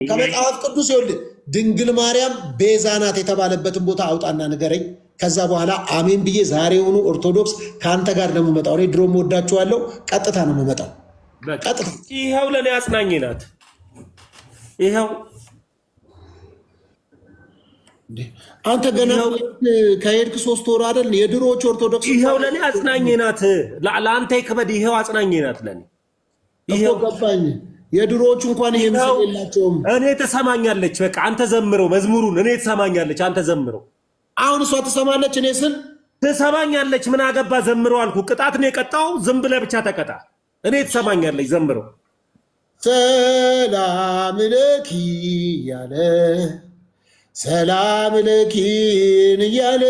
ከመጽሐፍ ቅዱስ ይኸውልህ ድንግል ማርያም ቤዛ ናት የተባለበትን ቦታ አውጣና ንገረኝ። ከዛ በኋላ አሜን ብዬ ዛሬውኑ ኦርቶዶክስ ከአንተ ጋር ነው የምመጣው። እኔ ድሮም ወዳችኋለሁ። ቀጥታ ነው የምመጣው። ቀጥታ ይኸው ለእኔ አጽናኝ ናት። ይኸው አንተ ገና ከሄድክ 3 ወር አይደል? የድሮዎች ኦርቶዶክስ ይኸው ለእኔ አጽናኝ ናት። ለአንተ ይክበድ። ይኸው አጽናኝ ናት ለእኔ። ይኸው ገባኝ። የድሮዎች እንኳን ይሄ ምስል የላቸውም። እኔ ትሰማኛለች። በቃ አንተ ዘምረው መዝሙሩን። እኔ ትሰማኛለች፣ አንተ ዘምረው። አሁን እሷ ትሰማለች፣ እኔ ስል ትሰማኛለች። ምን አገባ? ዘምረው አልኩ። ቅጣት ነው የቀጣው። ዝም ብለህ ብቻ ተቀጣ። እኔ ትሰማኛለች፣ ዘምረው። ሰላም ለኪ ያለ ሰላም ለኪን እያለ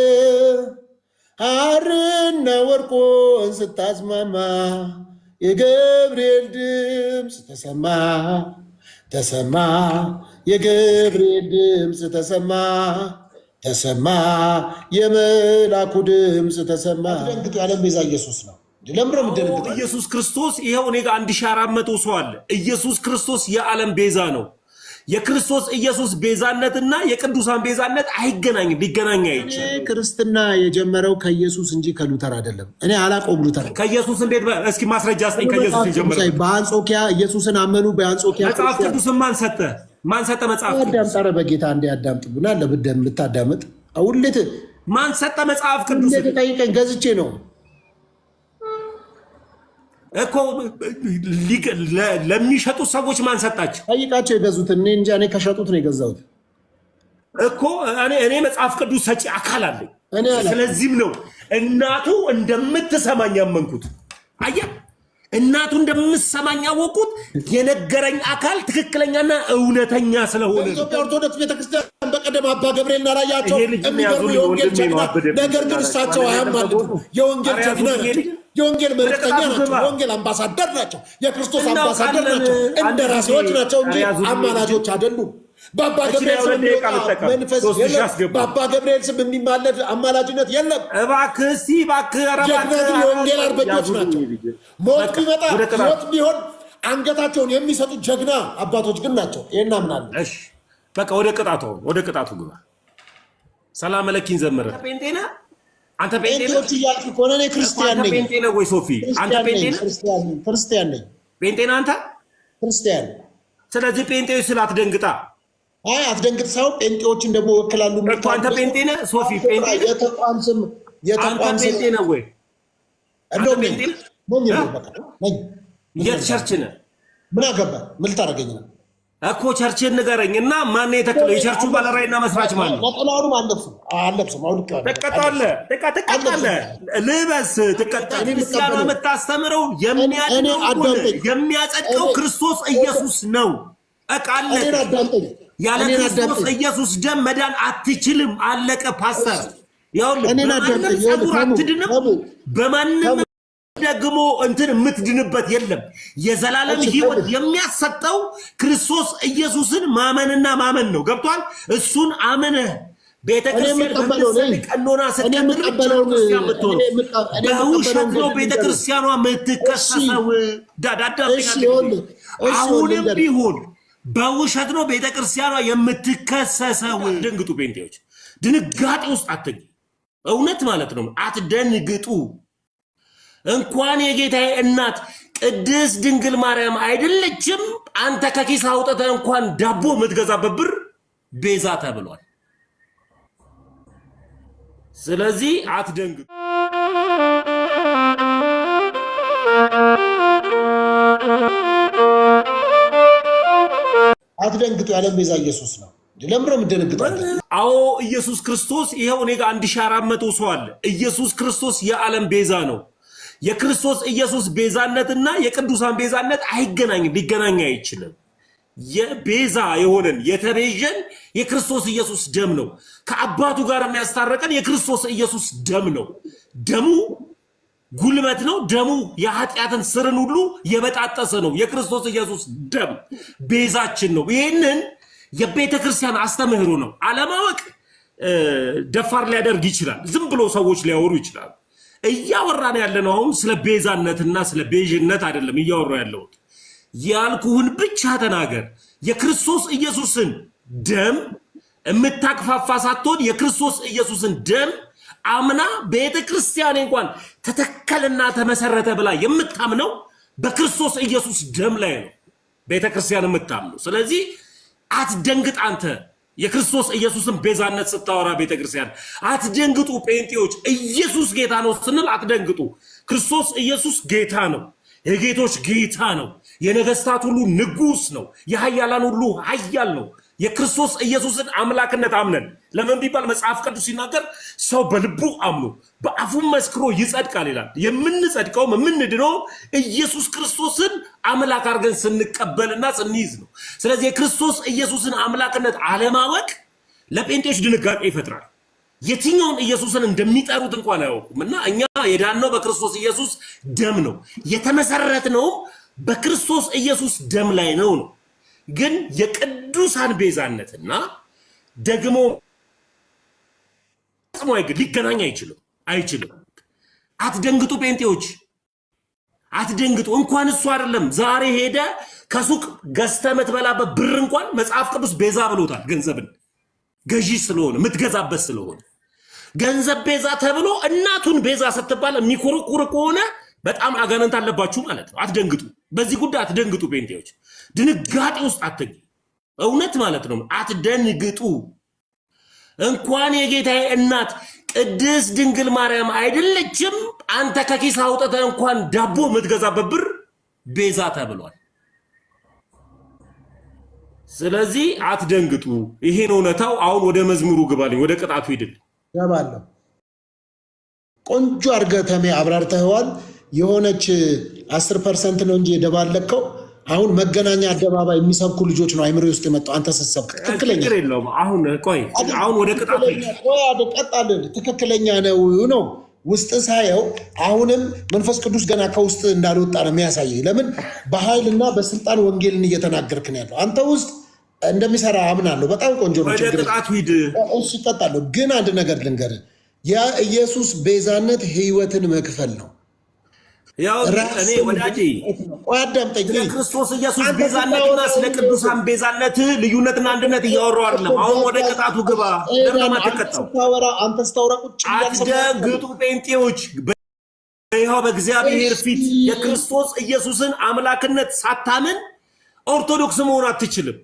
ሐርና ወርቆን ስታስማማ የገብርኤል ድምፅ ተሰማ ተሰማ፣ የገብርኤል ድምፅ ተሰማ ተሰማ፣ የመላኩ ድምፅ ተሰማ። ደንግጡ። ያለም ቤዛ ኢየሱስ ነው። ለምረም ደንግጡ። ኢየሱስ ክርስቶስ ይኸው እኔ ጋር 1400 ሰው አለ። ኢየሱስ ክርስቶስ የዓለም ቤዛ ነው። የክርስቶስ ኢየሱስ ቤዛነትና የቅዱሳን ቤዛነት አይገናኝም፣ ሊገናኝ አይችልም። ክርስትና የጀመረው ከኢየሱስ እንጂ ከሉተር አይደለም። እኔ አላውቀውም ሉተር ከኢየሱስ እንዴት? እስኪ ማስረጃ አስጠኝ። ከኢየሱስ የጀመረው በአንጾኪያ ኢየሱስን አመኑ። በአንጾኪያ መጽሐፍ ቅዱስን ማን ሰጠ? ማን ሰጠ? መጽሐፍ ቅዱስ አዳምጣረ በጌታ እንደ ያዳምጥቡና ለብደም የምታዳምጥ አውልት ማን ሰጠ? መጽሐፍ ቅዱስ ጠይቀኝ፣ ገዝቼ ነው እኮ ለሚሸጡት ሰዎች ማን ሰጣቸው? ጠይቃቸው የገዙት። እኔ እንጃ፣ እኔ ከሸጡት ነው የገዛሁት እኮ። እኔ መጽሐፍ ቅዱስ ሰጪ አካል አለኝ። ስለዚህም ነው እናቱ እንደምትሰማኝ ያመንኩት። አየህ፣ እናቱ እንደምትሰማኝ ያወቁት የነገረኝ አካል ትክክለኛና እውነተኛ ስለሆነ። ኢትዮጵያ ኦርቶዶክስ ቤተክርስቲያን በቀደም አባ ገብርኤል ናራያቸው የሚገርሙ የወንጌል ጀግና፣ ነገር ግን እሳቸው አያማልጡ። የወንጌል ጀግና ናቸው። የወንጌል መልእክተኛ ናቸው። የወንጌል አምባሳደር ናቸው። የክርስቶስ አምባሳደር ናቸው። እንደ ራሴዎች ናቸው እንጂ አማላጆች አይደሉም። በአባ ገብርኤል ስም መንፈስ የለም። በአባ ገብርኤል ስም የሚማለድ አማላጅነት የለም። እባክህ እስኪ እባክህ፣ የወንጌል አርበኞች ናቸው። ሞት ቢመጣ ሞት ቢሆን አንገታቸውን የሚሰጡ ጀግና አባቶች ግን ናቸው። ይህን አምናለሁ። እሺ በቃ ወደ ቅጣቱ ግባ። ሰላም ለኪን ዘመረ ጴንጤና አንተ ጴንጤዎች እያልክ ከሆነ እኔ ክርስቲያን ነኝ። ጴንጤ ነህ ወይ ሶፊ? አንተ ጴንጤ ነህ? ክርስቲያን ነኝ። ጴንጤ ነህ አንተ? ክርስቲያን። ስለዚህ ጴንጤዎች ስላትደንግጣ። አይ አትደንግጥ። ሰው ጴንጤዎችን ደግሞ ወክላሉ እኮ። አንተ ጴንጤ ነህ ሶፊ? ጴንጤ የተቋም ስም ጴንጤ ነህ ወይ? እንደውም የት ቸርች ነህ? ምን አገባ? ምን ልታደርገኝ ነው እኮ? ቸርችን ንገረኝ እና ማን የተክለው? የቸርቹ ባለራዕይና መስራች ማን ነው? ነጠላውንም አለብስም። ትቀጣለህ። ልበስ፣ ትቀጣለህ። ክርስቲያኗ የምታስተምረው የሚያጸድቀው ክርስቶስ ኢየሱስ ነው። እቃለህ። ያለ ክርስቶስ ኢየሱስ ደም መዳን አትችልም። አለቀ። ፓስተር ይኸውልህ፣ አትድንም በማንም ደግሞ የምትድንበት የለም። የዘላለም ሕይወት የሚያሰጠው ክርስቶስ ኢየሱስን ማመንና ማመን ነው። ገብቷል? እሱን አምነህ ቤተክርስቲያን ቀኖና ስትቀጥል ክርስቲያን ምትሆን። በውሸት ነው ቤተክርስቲያኗ የምትከሰሰው። አሁንም ቢሆን በውሸት ነው ቤተክርስቲያኗ የምትከሰሰው። ድንግጡ ጴንጤዎች፣ ድንጋጤ ውስጥ አትግቡ። እውነት ማለት ነው። አትደንግጡ። እንኳን የጌታዬ እናት ቅድስት ድንግል ማርያም አይደለችም አንተ ከኪስ አውጥተህ እንኳን ዳቦ የምትገዛበት ብር ቤዛ ተብሏል። ስለዚህ አትደንግጡ። አትደንግጡ። ያለም ቤዛ ኢየሱስ ነው። ለምንድነው የምትደነግጡት? አዎ ኢየሱስ ክርስቶስ ይኸው እኔ ጋር 1400 ሰው አለ። ኢየሱስ ክርስቶስ የዓለም ቤዛ ነው። የክርስቶስ ኢየሱስ ቤዛነትና የቅዱሳን ቤዛነት አይገናኝም፣ ሊገናኝ አይችልም። የቤዛ የሆነን የተቤዠን የክርስቶስ ኢየሱስ ደም ነው። ከአባቱ ጋር የሚያስታረቀን የክርስቶስ ኢየሱስ ደም ነው። ደሙ ጉልበት ነው። ደሙ የኃጢአትን ስርን ሁሉ የበጣጠሰ ነው። የክርስቶስ ኢየሱስ ደም ቤዛችን ነው። ይህንን የቤተ ክርስቲያን አስተምህሮ ነው። አለማወቅ ደፋር ሊያደርግ ይችላል። ዝም ብሎ ሰዎች ሊያወሩ ይችላሉ። እያወራን ያለነው አሁን ስለ ቤዛነትና ስለ ቤዥነት አይደለም እያወራው ያለሁት። ያልኩህን ብቻ ተናገር። የክርስቶስ ኢየሱስን ደም የምታቅፋፋ ሳትሆን የክርስቶስ ኢየሱስን ደም አምና ቤተ ክርስቲያን እንኳን ተተከለና ተመሰረተ ብላ የምታምነው በክርስቶስ ኢየሱስ ደም ላይ ነው ቤተ ክርስቲያን የምታምነው። ስለዚህ አትደንግጥ አንተ የክርስቶስ ኢየሱስን ቤዛነት ስታወራ ቤተ ክርስቲያን አትደንግጡ። ጴንጤዎች ኢየሱስ ጌታ ነው ስንል አትደንግጡ። ክርስቶስ ኢየሱስ ጌታ ነው፣ የጌቶች ጌታ ነው፣ የነገስታት ሁሉ ንጉስ ነው፣ የኃያላን ሁሉ ኃያል ነው። የክርስቶስ ኢየሱስን አምላክነት አምነን ለምን ቢባል መጽሐፍ ቅዱስ ሲናገር ሰው በልቡ አምኖ በአፉም መስክሮ ይጸድቃል ይላል። የምንጸድቀውም የምንድነው ኢየሱስ ክርስቶስን አምላክ አድርገን ስንቀበልና ስንይዝ ነው። ስለዚህ የክርስቶስ ኢየሱስን አምላክነት አለማወቅ ለጴንጤዎች ድንጋጤ ይፈጥራል። የትኛውን ኢየሱስን እንደሚጠሩት እንኳን አያውቁም። እና እኛ የዳነው በክርስቶስ ኢየሱስ ደም ነው፣ የተመሰረትነውም በክርስቶስ ኢየሱስ ደም ላይ ነው። ግን የቅዱሳን ቤዛነትና ደግሞ ሊገናኝ አይችልም። አትደንግጡ ጴንጤዎች፣ አትደንግጡ። እንኳን እሱ አይደለም ዛሬ ሄደ ከሱቅ ገዝተ የምትበላበት ብር እንኳን መጽሐፍ ቅዱስ ቤዛ ብሎታል። ገንዘብን ገዢ ስለሆነ የምትገዛበት ስለሆነ ገንዘብ ቤዛ ተብሎ እናቱን ቤዛ ስትባል የሚኮረኩር ከሆነ በጣም አጋንንት አለባችሁ ማለት ነው። አትደንግጡ፣ በዚህ ጉዳይ አትደንግጡ ጴንጤዎች። ድንጋጤ ውስጥ አትገኙ። እውነት ማለት ነው አትደንግጡ። እንኳን የጌታዬ እናት ቅድስት ድንግል ማርያም አይደለችም አንተ ከኪስ አውጥተህ እንኳን ዳቦ የምትገዛበት ብር ቤዛ ተብሏል። ስለዚህ አትደንግጡ። ይሄ ነው እውነታው። አሁን ወደ መዝሙሩ ግባልኝ፣ ወደ ቅጣቱ ሂድልኝ። ገባለሁ። ቆንጆ አድርገህ ተሜ አብራርተኸዋል። የሆነች 10% ነው እንጂ የደባለቀው። አሁን መገናኛ አደባባይ የሚሰብኩ ልጆች ነው አይምሮ ውስጥ የመጣው። አንተ ስትሰብክ ትክክለኛ የለውም። አሁን ወደ ቅጣቱ ትክክለኛ ነው ውስጥ ሳየው አሁንም መንፈስ ቅዱስ ገና ከውስጥ እንዳልወጣ ነው የሚያሳየኝ። ለምን በኃይልና በስልጣን ወንጌልን እየተናገርክ ነው ያለው። አንተ ውስጥ እንደሚሰራ አምናለሁ። በጣም ቆንጆ ነው። ወደ ቅጣቱ ሂድ። እሺ እቀጣለሁ። ግን አንድ ነገር ልንገርህ፣ የኢየሱስ ቤዛነት ህይወትን መክፈል ነው። ያው እኔ ወዳጄ አዳምጠኝ። ክርስቶስ ኢየሱስ ቤዛነትና ስለ ቅዱሳን ቤዛነት ልዩነትና አንድነት እያወራሁ አይደለም። አሁን ወደ ቅጣቱ ግባ። ለምን አትቀጣው? አንተ ስታወራ ቁጭ አትደንግጡ ጴንጤዎች። ይኸው በእግዚአብሔር ፊት የክርስቶስ ኢየሱስን አምላክነት ሳታምን ኦርቶዶክስ መሆን አትችልም።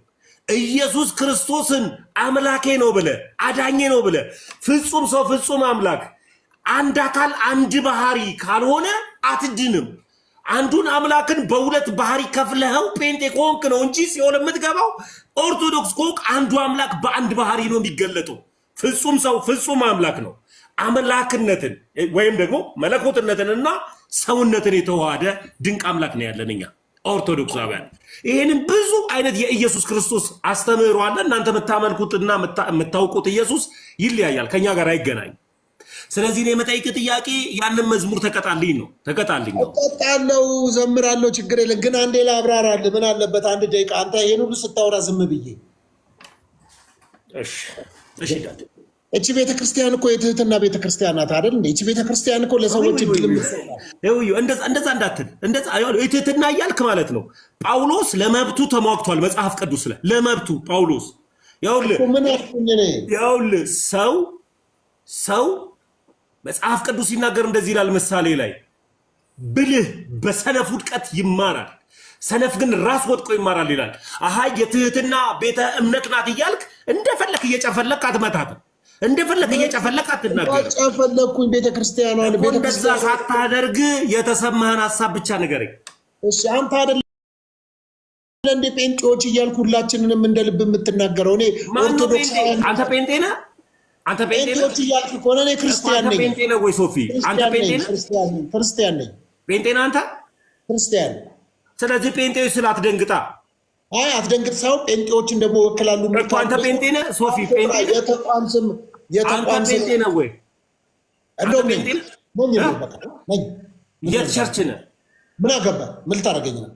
ኢየሱስ ክርስቶስን አምላኬ ነው ብለህ አዳኜ ነው ብለህ ፍጹም ሰው ፍጹም አምላክ አንድ አካል አንድ ባህሪ ካልሆነ አትድንም። አንዱን አምላክን በሁለት ባህሪ ከፍለኸው ጴንጤ ከሆንክ ነው እንጂ ሲሆን የምትገባው ኦርቶዶክስ ከሆንክ አንዱ አምላክ በአንድ ባህሪ ነው የሚገለጠው። ፍጹም ሰው ፍጹም አምላክ ነው። አምላክነትን ወይም ደግሞ መለኮትነትንና ሰውነትን የተዋሃደ ድንቅ አምላክ ነው ያለን እኛ ኦርቶዶክሳውያን። ይሄንን ብዙ አይነት የኢየሱስ ክርስቶስ አስተምህሮ አለ። እናንተ የምታመልኩትና የምታውቁት ኢየሱስ ይለያያል፣ ከኛ ጋር አይገናኝ። ስለዚህ እኔ የመጠይቅ ጥያቄ ያንን መዝሙር ተቀጣልኝ ነው። እቀጣለሁ፣ ዘምራለሁ፣ ችግር የለም። ግን አንዴ ላብራራልህ። ምን አለበት አንድ ደቂቃ አንተ ይሄን ሁሉ ስታወራ ዝም ብዬ። እሺ እቺ ቤተክርስቲያን እኮ የትህትና ቤተክርስቲያን ናት አይደል? እቺ ቤተክርስቲያን እኮ ለሰዎች እድል እንደዛ እንዳትል፣ የትህትና እያልክ ማለት ነው። ጳውሎስ ለመብቱ ተሟግቷል መጽሐፍ ቅዱስ ላይ ለመብቱ ጳውሎስ ያውልህ ሰው መጽሐፍ ቅዱስ ሲናገር እንደዚህ ይላል ምሳሌ ላይ ብልህ በሰነፍ ውድቀት ይማራል፣ ሰነፍ ግን ራስ ወድቆ ይማራል ይላል። የትህትና ቤተ እምነት ናት እያልክ እንደፈለክ እየጨፈለክ አትመታትም፣ እንደፈለክ እየጨፈለክ አትናገርም። ጨፈለኩኝ ቤተክርስቲያኗን እንደዛ ሳታደርግ የተሰማህን ሀሳብ ብቻ ንገረኝ። እሺ አንተ አይደል እንደ ጴንጤዎች እያልኩ ሁላችንንም እንደ ልብ የምትናገረው? እኔ ኦርቶዶክስ አንተ ጴንጤ ነህ? አንተ ጴንጤዎች እያልኩ ከሆነ እኔ ክርስቲያን ነኝ። ጴንጤ ነህ ወይ ሶፊ? አንተ ጴንጤ ነህ? ክርስቲያን ነኝ። ጴንጤ ነህ አንተ? ክርስቲያን። ስለዚህ ጴንጤዎች ስላትደንግጣ አትደንግጥ። ሰው ጴንጤዎችን ደግሞ ወክላሉ። አንተ ጴንጤ ነህ ሶፊ? ጴንጤ የተቋም ስም ጴንጤ ነህ ወይ? እንደውም የት ቸርች ነህ? ምን አገባ? ምን ልታደርገኝ ነው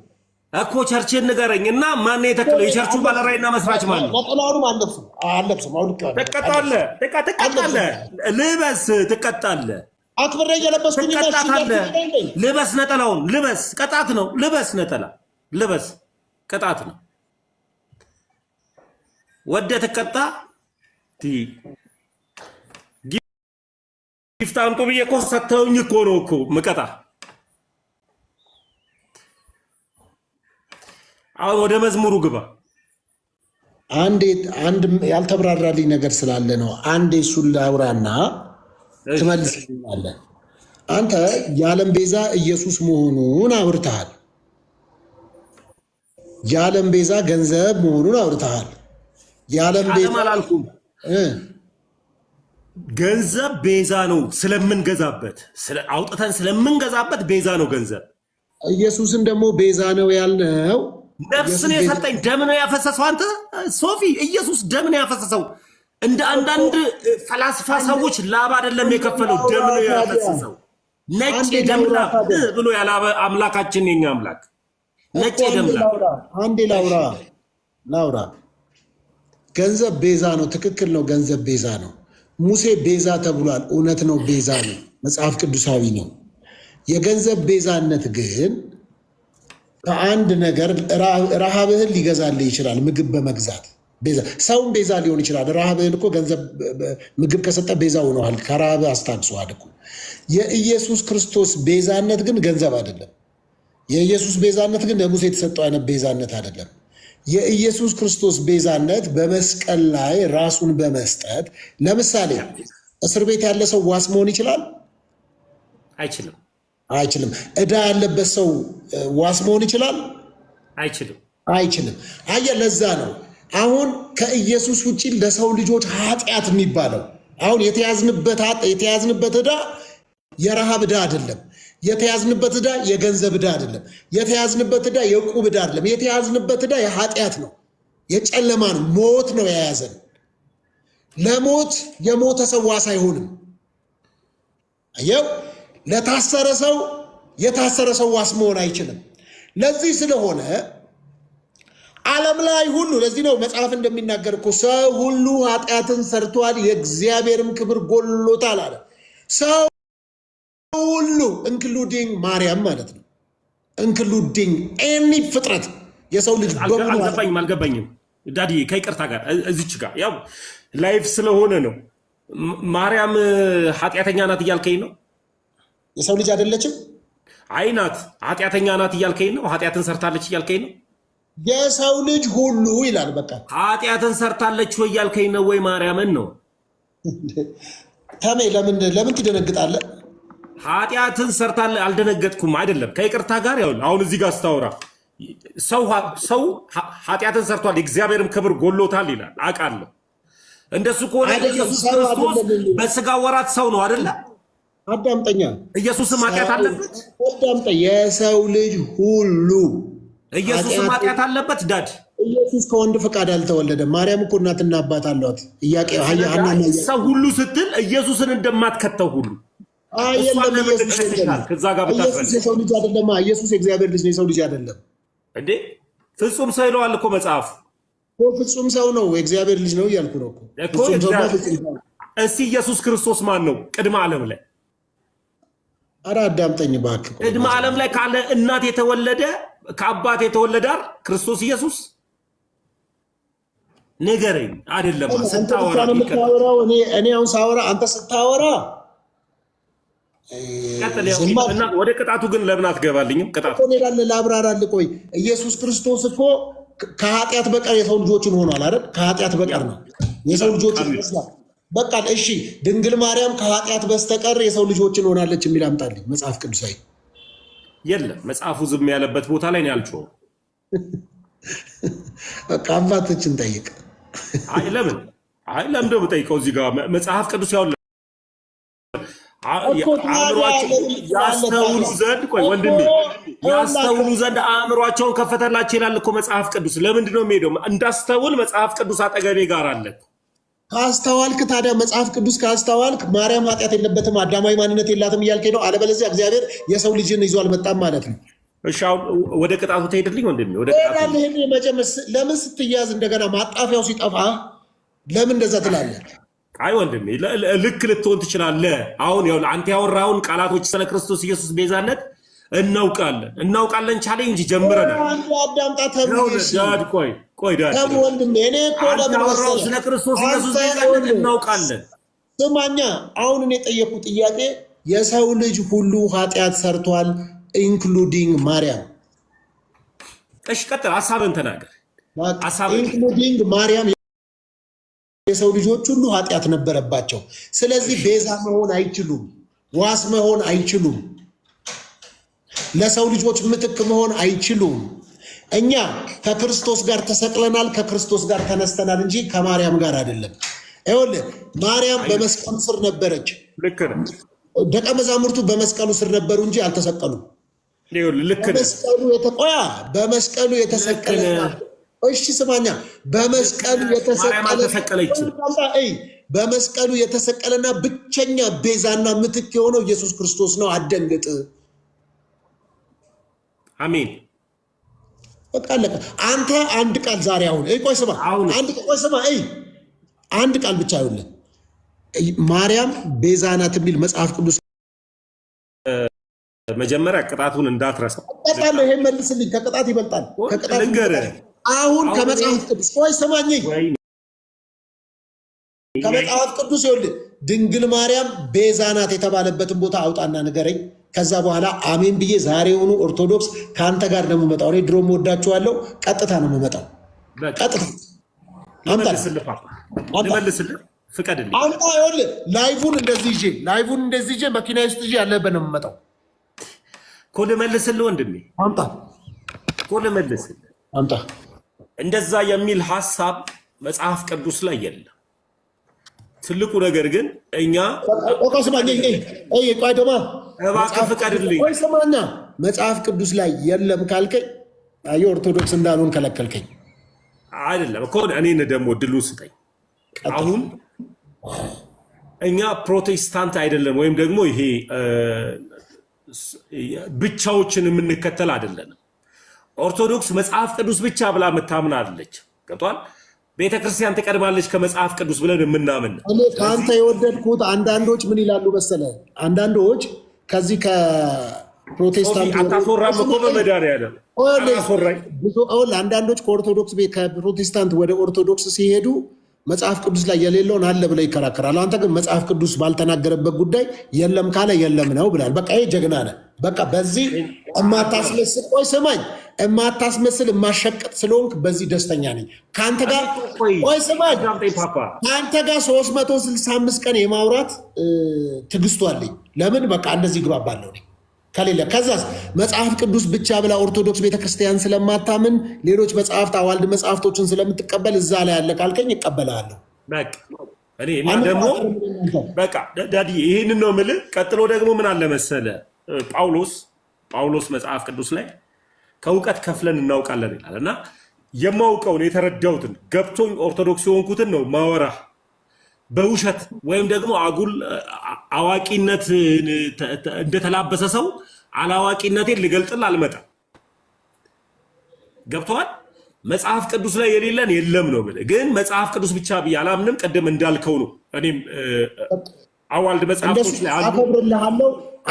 እኮ? ቸርችን ንገረኝ እና ማን የተከለው? የቸርቹ ባለራዕይና መስራች ማን ነው? ነጠላውንም አለብስም። ትቀጣለህ፣ ልበስ፣ ትቀጣለህ። አክብሬ እየለበስኩኝ ልበስ፣ ነጠላውን ልበስ። ቅጣት ነው። ልበስ፣ ነጠላ ልበስ፣ ቅጣት ነው። ወደ ተቀጣ ጊፍት አምጡ ብዬ እኮ ሰተውኝ እኮ ነው እኮ ምቀጣ። አሁን ወደ መዝሙሩ ግባ። አንድ ያልተብራራልኝ ነገር ስላለ ነው። አንዴ እሱን ላውራና ትመልስልኛለህ። አንተ የዓለም ቤዛ ኢየሱስ መሆኑን አውርተሃል። የዓለም ቤዛ ገንዘብ መሆኑን አውርተሃል። የዓለም ቤዛ አላልኩም። ገንዘብ ቤዛ ነው ስለምንገዛበት፣ አውጥተን ስለምንገዛበት ቤዛ ነው ገንዘብ። ኢየሱስን ደግሞ ቤዛ ነው ያልነው ነፍስን የሰጠኝ ደም ነው ያፈሰሰው። አንተ ሶፊ ኢየሱስ ደም ነው ያፈሰሰው። እንደ አንዳንድ ፈላስፋ ሰዎች ላብ አይደለም የከፈለው፣ ደም ነው ያፈሰሰው። ነጭ ደም ላብ ብሎ ያላበ አምላካችን የኛ አምላክ ነጭ ደም ላብ። አንዴ ላውራ። ገንዘብ ቤዛ ነው፣ ትክክል ነው። ገንዘብ ቤዛ ነው። ሙሴ ቤዛ ተብሏል። እውነት ነው፣ ቤዛ ነው፣ መጽሐፍ ቅዱሳዊ ነው። የገንዘብ ቤዛነት ግን ከአንድ ነገር ረሃብህን ሊገዛልህ ይችላል። ምግብ በመግዛት ቤዛ ሰውን ቤዛ ሊሆን ይችላል። ረሃብህን እኮ ገንዘብ ምግብ ከሰጠ ቤዛ ሆነዋል። ከረሃብህ አስታግሷል እኮ። የኢየሱስ ክርስቶስ ቤዛነት ግን ገንዘብ አይደለም። የኢየሱስ ቤዛነት ግን ለሙሴ የተሰጠው አይነት ቤዛነት አይደለም። የኢየሱስ ክርስቶስ ቤዛነት በመስቀል ላይ ራሱን በመስጠት ለምሳሌ እስር ቤት ያለ ሰው ዋስ መሆን ይችላል? አይችልም። ዕዳ ያለበት ሰው ዋስ መሆን ይችላል? አይችልም። አየህ፣ ለዛ ነው አሁን ከኢየሱስ ውጭ ለሰው ልጆች ኃጢአት የሚባለው። አሁን የተያዝንበት ዕዳ የረሃብ ዕዳ አይደለም። የተያዝንበት ዕዳ የገንዘብ ዕዳ አይደለም። የተያዝንበት ዕዳ የዕቁብ ዕዳ አይደለም። የተያዝንበት ዕዳ የኃጢአት ነው፣ የጨለማ ነው፣ ሞት ነው የያዘን። ለሞት የሞተ ሰው ዋስ አይሆንም። አየው፣ ለታሰረ ሰው የታሰረ ሰው ዋስ መሆን አይችልም። ለዚህ ስለሆነ ዓለም ላይ ሁሉ ለዚህ ነው መጽሐፍ እንደሚናገር እኮ ሰው ሁሉ ኃጢአትን ሰርቷል፣ የእግዚአብሔርም ክብር ጎሎታል አለ። ሰው ሁሉ ኢንክሉዲንግ ማርያም ማለት ነው። ኢንክሉዲንግ ኤኒ ፍጥረት የሰው ልጅ በሙሉ። አልገባኝም ዳዲ፣ ከይቅርታ ጋር እዚች ጋር ያው ላይፍ ስለሆነ ነው። ማርያም ኃጢአተኛ ናት እያልከኝ ነው? የሰው ልጅ አይደለችም? አይ ናት። ኃጢአተኛ ናት እያልከኝ ነው? ኃጢአትን ሰርታለች እያልከኝ ነው? የሰው ልጅ ሁሉ ይላል። በቃ ኃጢአትን ሰርታለች ወይ እያልከኝ ነው ወይ ማርያምን ነው? ተሜ ለምን ትደነግጣለህ? ኃጢአትን ሰርታለ አልደነገጥኩም። አይደለም ከይቅርታ ጋር ያው አሁን እዚህ ጋር ስታወራ ሰው ኃጢአትን ሰርቷል የእግዚአብሔርም ክብር ጎሎታል ይላል። አውቃለሁ። እንደሱ ከሆነ ኢየሱስ ክርስቶስ በስጋ ወራት ሰው ነው አይደለ? አዳምጠኛ። ኢየሱስም ኃጢአት አለበት? አዳምጠ። የሰው ልጅ ሁሉ ኢየሱስም ኃጢአት አለበት? ዳድ ኢየሱስ ከወንድ ፈቃድ አልተወለደም። ማርያም እኮ እናትና አባት አሏት። ሰው ሁሉ ስትል ኢየሱስን እንደማትከተው ሁሉ ኢየሱስ የሰው ልጅ አይደለም። ኢየሱስ የእግዚአብሔር ልጅ ነው፣ የሰው ልጅ አይደለም እንዴ? ፍጹም ሰው ይለዋል እኮ መጽሐፉ። ፍጹም ሰው ነው፣ የእግዚአብሔር ልጅ ነው እያልኩ ነው እኮ። እስቲ ኢየሱስ ክርስቶስ ማን ነው? ቅድመ ዓለም ላይ ኧረ አዳምጠኝ እባክህ። ቅድመ ዓለም ላይ ካለ እናት የተወለደ ከአባት የተወለደ ክርስቶስ ኢየሱስ ንገረኝ። አይደለም ስታወራ እኔ አሁን ሳወራ አንተ ስታወራ ወደ ቅጣቱ ግን ለምን አትገባልኝም? ቅጣቱ ላብራራልህ። ቆይ ኢየሱስ ክርስቶስ እኮ ከኃጢአት በቀር የሰው ልጆችን ሆኗል አይደል? ከኃጢአት በቀር ነው የሰው ልጆችን ይመስላል። በቃ እሺ፣ ድንግል ማርያም ከኃጢአት በስተቀር የሰው ልጆችን ሆናለች የሚል አምጣልኝ መጽሐፍ ቅዱሳዊ። የለም መጽሐፉ ዝም ያለበት ቦታ ላይ ነው ያልችው። በቃ አባቶችን ጠይቅ። ለምን ደው ጠይቀው? እዚህ ጋር መጽሐፍ ቅዱስ ያው ያስተውሉ ዘንድ ቆይ ወንድሜ ያስተውሉ ዘንድ አእምሯቸውን ከፈተላቸው ይላል እኮ መጽሐፍ ቅዱስ። ለምንድን ነው የሚሄደው? እንዳስተውል መጽሐፍ ቅዱስ አጠገቤ ጋር አለ። ካስተዋልክ ታዲያ መጽሐፍ ቅዱስ ካስተዋልክ ማርያም ኃጢአት የለበትም አዳማዊ ማንነት የላትም እያልከኝ ነው። አለበለዚያ እግዚአብሔር የሰው ልጅን ይዞ አልመጣም ማለት ነው። እሺ አሁን ወደ ቅጣቱ ትሄድልኝ ወንድሜ። ወደ ቅጣቱ ለምን ስትያዝ እንደገና ማጣፊያው ሲጠፋ ለምን እንደዛ ትላለህ? አይ ወንድሜ ልክ ልትሆን ትችላለህ። አሁን ያው አንተ ያወራውን ቃላቶች ስለ ክርስቶስ ኢየሱስ ቤዛነት እናውቃለን ቻሌንጅ ጀምረናል። ዳድ ቆይ ዳድ ወንድሜ እኔ እኮ ስለ ክርስቶስ ኢየሱስ ቤዛነት እናውቃለን። ስማኛ አሁን እኔ የጠየቁ ጥያቄ የሰው ልጅ ሁሉ ኃጢአት ሰርቷል ኢንክሉዲንግ ማርያም። እሺ ቀጥል፣ ሐሳብን ተናገር። ኢንክሉዲንግ ማርያም የሰው ልጆች ሁሉ ኃጢአት ነበረባቸው። ስለዚህ ቤዛ መሆን አይችሉም፣ ዋስ መሆን አይችሉም፣ ለሰው ልጆች ምትክ መሆን አይችሉም። እኛ ከክርስቶስ ጋር ተሰቅለናል፣ ከክርስቶስ ጋር ተነስተናል እንጂ ከማርያም ጋር አይደለም። ይኸውልህ ማርያም በመስቀሉ ስር ነበረች። ልክ ነህ። ደቀ መዛሙርቱ በመስቀሉ ስር ነበሩ እንጂ አልተሰቀሉም። በመስቀሉ የተሰቀለ እሺ ስማኛ፣ በመስቀሉ የተሰቀለና ብቸኛ ቤዛና ምትክ የሆነው ኢየሱስ ክርስቶስ ነው። አደንግጥ። አሜን። በቃ አለቀ። አንተ አንድ ቃል ዛሬ አሁን ቆይ ስማ፣ አንድ ቃል ብቻ ይኸውልህ፣ ማርያም ቤዛ ናት የሚል መጽሐፍ ቅዱስ መጀመሪያ ቅጣቱን እንዳትረሳው። ቀጣለሁ። ይሄን መልስልኝ። ከቅጣት ይበልጣል። አሁን ከመጽሐፍ ቅዱስ ቆይ ስማኝ፣ ከመጽሐፍ ቅዱስ ይኸውልህ ድንግል ማርያም ቤዛ ናት የተባለበትን ቦታ አውጣና ንገረኝ። ከዛ በኋላ አሜን ብዬ ዛሬውኑ ኦርቶዶክስ ከአንተ ጋር ነው የምመጣው። እኔ ድሮም ወዳችኋለሁ። ቀጥታ ነው የምመጣው። ቀጥታ ልመልስልህ ፍቀድልኝ። አምጣ። ይኸውልህ ላይቡን እንደዚህ ይዤ መኪና ውስጥ ይዤ ያለህበት ነው የምመጣው እኮ። ልመልስልህ ወንድሜ፣ አምጣ እኮ ልመልስልህ። አምጣ። እንደዛ የሚል ሐሳብ መጽሐፍ ቅዱስ ላይ የለም። ትልቁ ነገር ግን እኛ እባክህ ፍቀድልኝ። ስማኛ፣ መጽሐፍ ቅዱስ ላይ የለም ካልከኝ የኦርቶዶክስ እንዳልሆን ከለከልከኝ። አይደለም እኮ እኔን ደግሞ ድሉ ስጠኝ። አሁን እኛ ፕሮቴስታንት አይደለም ወይም ደግሞ ይሄ ብቻዎችን የምንከተል አይደለንም። ኦርቶዶክስ መጽሐፍ ቅዱስ ብቻ ብላ የምታምን አለች። ገብቷል? ቤተክርስቲያን ትቀድማለች ከመጽሐፍ ቅዱስ ብለን የምናምን። ከአንተ የወደድኩት አንዳንዶች ምን ይላሉ መሰለህ? አንዳንዶች ከዚህ ከፕሮቴስታንት አታስወራም እኮ በመድኃኒዓለም አንዳንዶች ከፕሮቴስታንት ወደ ኦርቶዶክስ ሲሄዱ መጽሐፍ ቅዱስ ላይ የሌለውን አለ ብለው ይከራከራሉ። አንተ ግን መጽሐፍ ቅዱስ ባልተናገረበት ጉዳይ የለም ካለ የለም ነው ብላል። በቃ ይሄ ጀግና ነህ። በቃ በዚህ የማታስመስል ቆይ ስማኝ፣ የማታስመስል የማሸቀጥ ስለሆንክ በዚህ ደስተኛ ነኝ። ከአንተ ጋር ቆይ ስማኝ፣ ከአንተ ጋር 365 ቀን የማውራት ትዕግስቱ አለኝ። ለምን በቃ እንደዚህ ግባባለሁ ከሌለ ከዛስ መጽሐፍ ቅዱስ ብቻ ብላ ኦርቶዶክስ ቤተክርስቲያን ስለማታምን ሌሎች መጽሐፍት አዋልድ መጽሐፍቶችን ስለምትቀበል እዛ ላይ ያለ ካልከኝ ይቀበላለሁ። ደግሞ በቃ ዳዲ ይህንን ነው የምልህ። ቀጥሎ ደግሞ ምን አለ መሰለ ጳውሎስ መጽሐፍ ቅዱስ ላይ ከእውቀት ከፍለን እናውቃለን ይላል እና የማውቀውን የተረዳሁትን ገብቶኝ ኦርቶዶክስ የሆንኩትን ነው ማወራ። በውሸት ወይም ደግሞ አጉል አዋቂነት እንደተላበሰ ሰው አላዋቂነቴን ልገልጥል አልመጣም። ገብተዋል? መጽሐፍ ቅዱስ ላይ የሌለን የለም ነው የምልህ። ግን መጽሐፍ ቅዱስ ብቻ ብዬ አላምንም። ቅድም እንዳልከው ነው። እኔም አዋልድ መጽሐፎች ላይ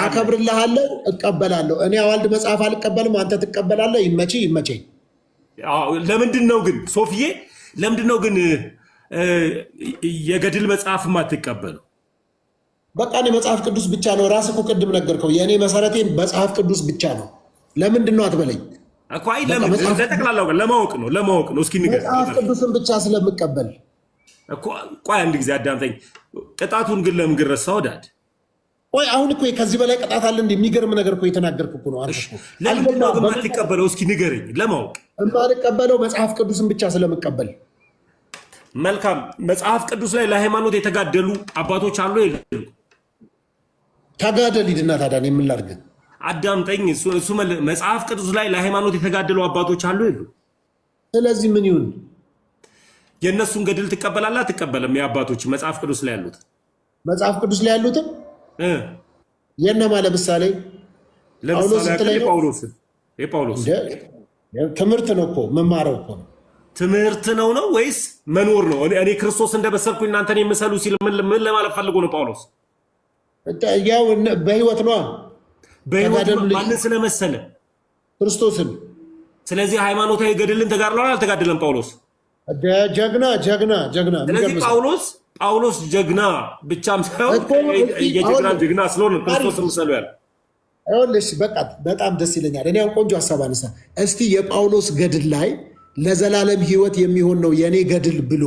አከብርልሃለሁ፣ እቀበላለሁ። እኔ አዋልድ መጽሐፍ አልቀበልም፣ አንተ ትቀበላለህ። ይመቸኝ። ለምንድን ነው ግን ሶፊዬ፣ ለምንድን ነው ግን የገድል መጽሐፍ ማትቀበለው? በቃ እኔ መጽሐፍ ቅዱስ ብቻ ነው። ራስህ እኮ ቅድም ነገርከው። የእኔ መሰረቴ መጽሐፍ ቅዱስ ብቻ ነው። ለምንድን ነው አትበለኝ እኮ። አይ ለምን ለጠቅላላው ለማወቅ ነው። እስኪ ንገር። መጽሐፍ ቅዱስን ብቻ ስለምቀበል እኮ። ቆይ አንድ ጊዜ አዳምጠኝ። ቅጣቱን ግን ለምን ግን ረሳኸው ዳድ? ቆይ አሁን እኮ ከዚህ በላይ ቅጣት አለ? የሚገርም ነገር እኮ የተናገርኩ እኮ ነው። ለምንድን ነው ግን የማትቀበለው? እስኪ ንገረኝ ለማወቅ። የማልቀበለው መጽሐፍ ቅዱስን ብቻ ስለምቀበል። መልካም። መጽሐፍ ቅዱስ ላይ ለሃይማኖት የተጋደሉ አባቶች አሉ የለም? ተጋደል ሂድና ታዲያ ምን ላድርግ? አዳምጠኝ። እሱ መጽሐፍ ቅዱስ ላይ ለሃይማኖት የተጋደሉ አባቶች አሉ የሉ? ስለዚህ ምን ይሁን? የእነሱን ገድል ትቀበላለህ አትቀበልም? የአባቶች መጽሐፍ ቅዱስ ላይ ያሉት የነማ? ለምሳሌ ጳውሎስ ትምህርት ነው እኮ መማረው እኮ ነው። ትምህርት ነው ወይስ መኖር ነው? እኔ ክርስቶስ እንደበሰልኩ እናንተን የምሰሉ ሲል ምን ለማለት ፈልጎ ነው ጳውሎስ? ያው በህይወት ነው። በህይወት ማንን ስለመሰለ ክርስቶስን። ስለዚህ ሃይማኖታዊ ገድልን ተጋድሏል አልተጋደለም ጳውሎስ? ጀግና። ስለዚህ ጳውሎስ ጀግና ብቻም ሳይሆን ጀግና ስለሆነ ክርስቶስ ምሰሉ ያለ ይኸውልሽ፣ በቃ በጣም ደስ ይለኛል። እኔ አሁን ቆንጆ ሀሳብ አነሳ። እስቲ የጳውሎስ ገድል ላይ ለዘላለም ህይወት የሚሆን ነው የእኔ ገድል ብሎ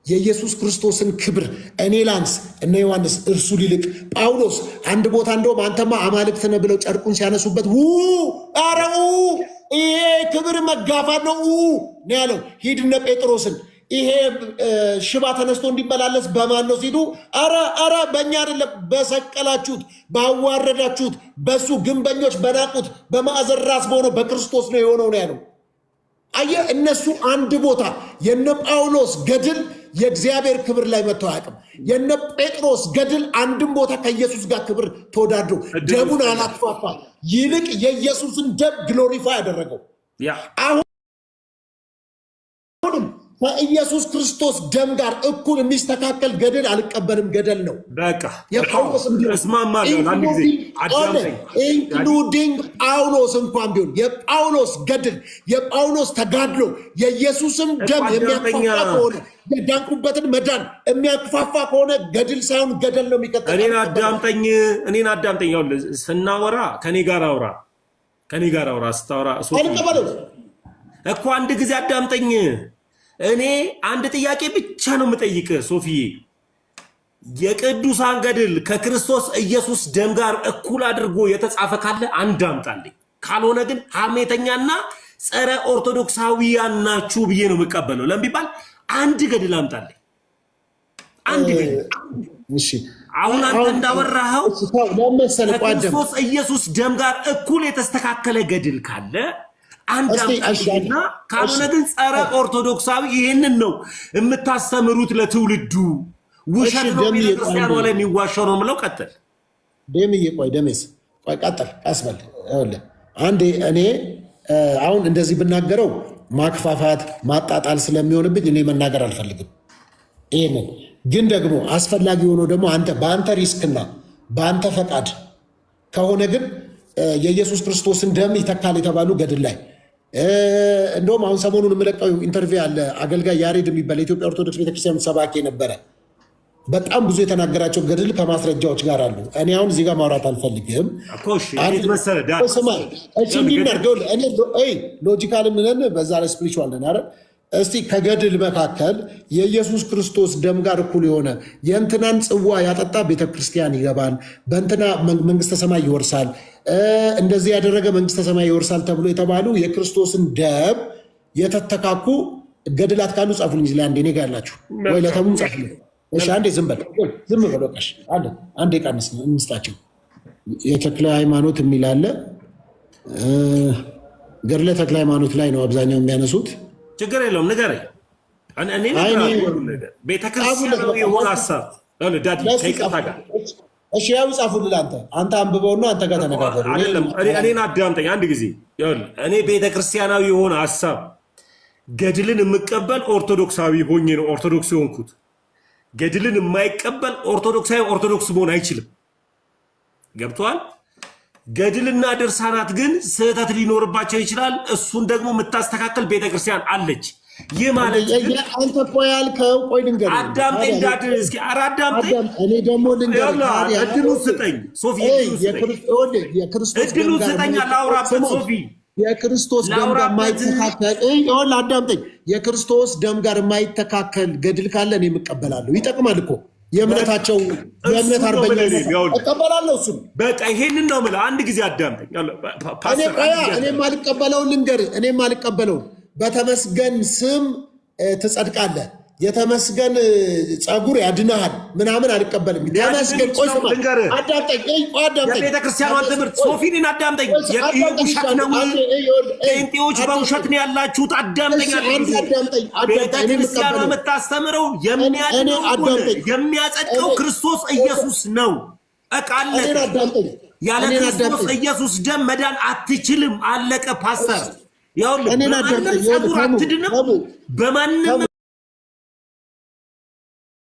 የኢየሱስ ክርስቶስን ክብር እኔ ላንስ እነ ዮሐንስ እርሱ ሊልቅ ጳውሎስ አንድ ቦታ እንደውም አንተማ አማልክት ነህ ብለው ጨርቁን ሲያነሱበት ኧረ ይሄ ክብር መጋፋት ነው ያለው። ሂድ እነ ጴጥሮስን ይሄ ሽባ ተነስቶ እንዲመላለስ በማን ነው ሲሉ ኧረ በእኛ አይደለም፣ በሰቀላችሁት ባዋረዳችሁት በሱ ግንበኞች በናቁት በማዕዘን ራስ በሆነው በክርስቶስ ነው የሆነው ነው ያለው። አየህ፣ እነሱ አንድ ቦታ የነ ጳውሎስ ገድል የእግዚአብሔር ክብር ላይ መጥቶ አያውቅም። የነ ጴጥሮስ ገድል አንድም ቦታ ከኢየሱስ ጋር ክብር ተወዳድሮ ደሙን አላክፋፋ፣ ይልቅ የኢየሱስን ደም ግሎሪፋይ ያደረገው አሁንም ከኢየሱስ ክርስቶስ ደም ጋር እኩል የሚስተካከል ገድል አልቀበልም። ገደል ነው በቃ። የጳውሎስ ኢንክሉዲንግ ጳውሎስ እንኳን ቢሆን የጳውሎስ ገድል የጳውሎስ ተጋድሎ የኢየሱስን ደም የሚያክፋፋ ከሆነ የዳንኩበትን መዳን የሚያክፋፋ ከሆነ ገድል ሳይሆን ገደል ነው የሚቀጥለው። እኔን አዳምጠኝ። ስናወራ ከኔ ጋር አውራ ስታወራ እኮ አንድ ጊዜ አዳምጠኝ። እኔ አንድ ጥያቄ ብቻ ነው የምጠይቅ ሶፊዬ፣ የቅዱሳን ገድል ከክርስቶስ ኢየሱስ ደም ጋር እኩል አድርጎ የተጻፈ ካለ አንድ አምጣልኝ። ካልሆነ ግን ሐሜተኛና ጸረ ኦርቶዶክሳዊያን ናችሁ ብዬ ነው የምቀበለው። ለምን ቢባል አንድ ገድል አምጣልኝ። አንድ ገድል። እሺ፣ አሁን አንተ እንዳወራኸው ከክርስቶስ ኢየሱስ ደም ጋር እኩል የተስተካከለ ገድል ካለ አንድ አምጣልኝና ካልሆነ ግን ጸረ ኦርቶዶክሳዊ ይሄንን ነው የምታስተምሩት ለትውልዱ። ውሸት ነው ቤተክርስቲያኗ ላይ የሚዋሻው ነው የምለው። ቀጥል ደሜስ ቀጥል አስበል። አንዴ እኔ አሁን እንደዚህ ብናገረው ማክፋፋት ማጣጣል ስለሚሆንብኝ እኔ መናገር አልፈልግም። ይሄንን ግን ደግሞ አስፈላጊ ሆኖ ደግሞ አንተ በአንተ ሪስክና በአንተ ፈቃድ ከሆነ ግን የኢየሱስ ክርስቶስን ደም ይተካል የተባሉ ገድል ላይ እንደውም አሁን ሰሞኑን የምለቀው ኢንተርቪው አለ። አገልጋይ ያሬድ የሚባል የኢትዮጵያ ኦርቶዶክስ ቤተክርስቲያን ሰባኪ ነበረ። በጣም ብዙ የተናገራቸው ገድል ከማስረጃዎች ጋር አሉ። እኔ አሁን እዚህ ጋር ማውራት አልፈልግም። ሎጂካል ምንን በዛ ላይ ስፕሪቹዋል ነን አይደል? እስቲ ከገድል መካከል የኢየሱስ ክርስቶስ ደም ጋር እኩል የሆነ የእንትናን ጽዋ ያጠጣ ቤተክርስቲያን ይገባል፣ በእንትና መንግስተ ሰማይ ይወርሳል፣ እንደዚህ ያደረገ መንግስተ ሰማይ ይወርሳል ተብሎ የተባሉ የክርስቶስን ደም የተተካኩ ገድላት ካሉ ጻፉልኝ። ላይ አንዴ እኔ ጋር ያላችሁ ወይ ለተሙም ጻፉልኝ። እሺ አንዴ ዝም በል በቃሽ አለ። አንዴ ቃንስ እንስጣቸው። የተክለ ሃይማኖት የሚል አለ። ገድለ ተክለ ሃይማኖት ላይ ነው አብዛኛው የሚያነሱት። ችግር የለውም ንገረኝ። ቤተክርስቲያናዊ የሆነ ሀሳብ ከይቅርታ ጋር እሺ፣ ያው ጻፉልህ። አንተ አንብበውና አንተ ጋር ተነጋገሩ። እኔን አዳምጠኝ አንድ ጊዜ። እኔ ቤተክርስቲያናዊ የሆነ ሀሳብ ገድልን የምቀበል ኦርቶዶክሳዊ ሆኜ ነው ኦርቶዶክስ የሆንኩት። ገድልን የማይቀበል ኦርቶዶክስ መሆን አይችልም። ገብቶሃል? ገድልና ድርሳናት ግን ስህተት ሊኖርባቸው ይችላል። እሱን ደግሞ የምታስተካከል ቤተክርስቲያን አለች። ይህ ማለት አንተ እኮ ያልከው ቆይ ልንገርህ፣ አዳምጠኝ እስኪ። ኧረ አዳምጠኝ። እኔ ደግሞ ልንገርህ፣ እድሉን ስጠኝ ሶፊ፣ እድሉን ስጠኝ ላውራበት ሶፊ። የክርስቶስ ደም ጋር የማይተካከል አዳምጠኝ። የክርስቶስ ደም ጋር የማይተካከል ገድል ካለ እኔ የምቀበላለሁ። ይጠቅማል እኮ የእምነታቸው የእምነት አርበኛ እቀበላለሁ። እሱም በቃ ይሄንን ነው የምልህ። አንድ ጊዜ አዳምጠኝ። እኔም አልቀበለውን ልንገርህ፣ እኔም አልቀበለውን። በተመስገን ስም ትጸድቃለህ፣ የተመስገን ጸጉር ያድናሃል ምናምን አልቀበልም። ተመስገን ቆይ አዳምጠኝ። የቤተክርስቲያኗን ትምህርት ሶፊንን አዳምጠኝ። ውሸት ነው። ጴንጤዎች በውሸት ነው ያላችሁት። አዳምጠኝ። ቤተክርስቲያኗ የምታስተምረው የሚያጸድቀው ክርስቶስ ኢየሱስ ነው። እቃለቀ። ያለ ክርስቶስ ኢየሱስ ደም መዳን አትችልም። አለቀ። ፓስተር በማንም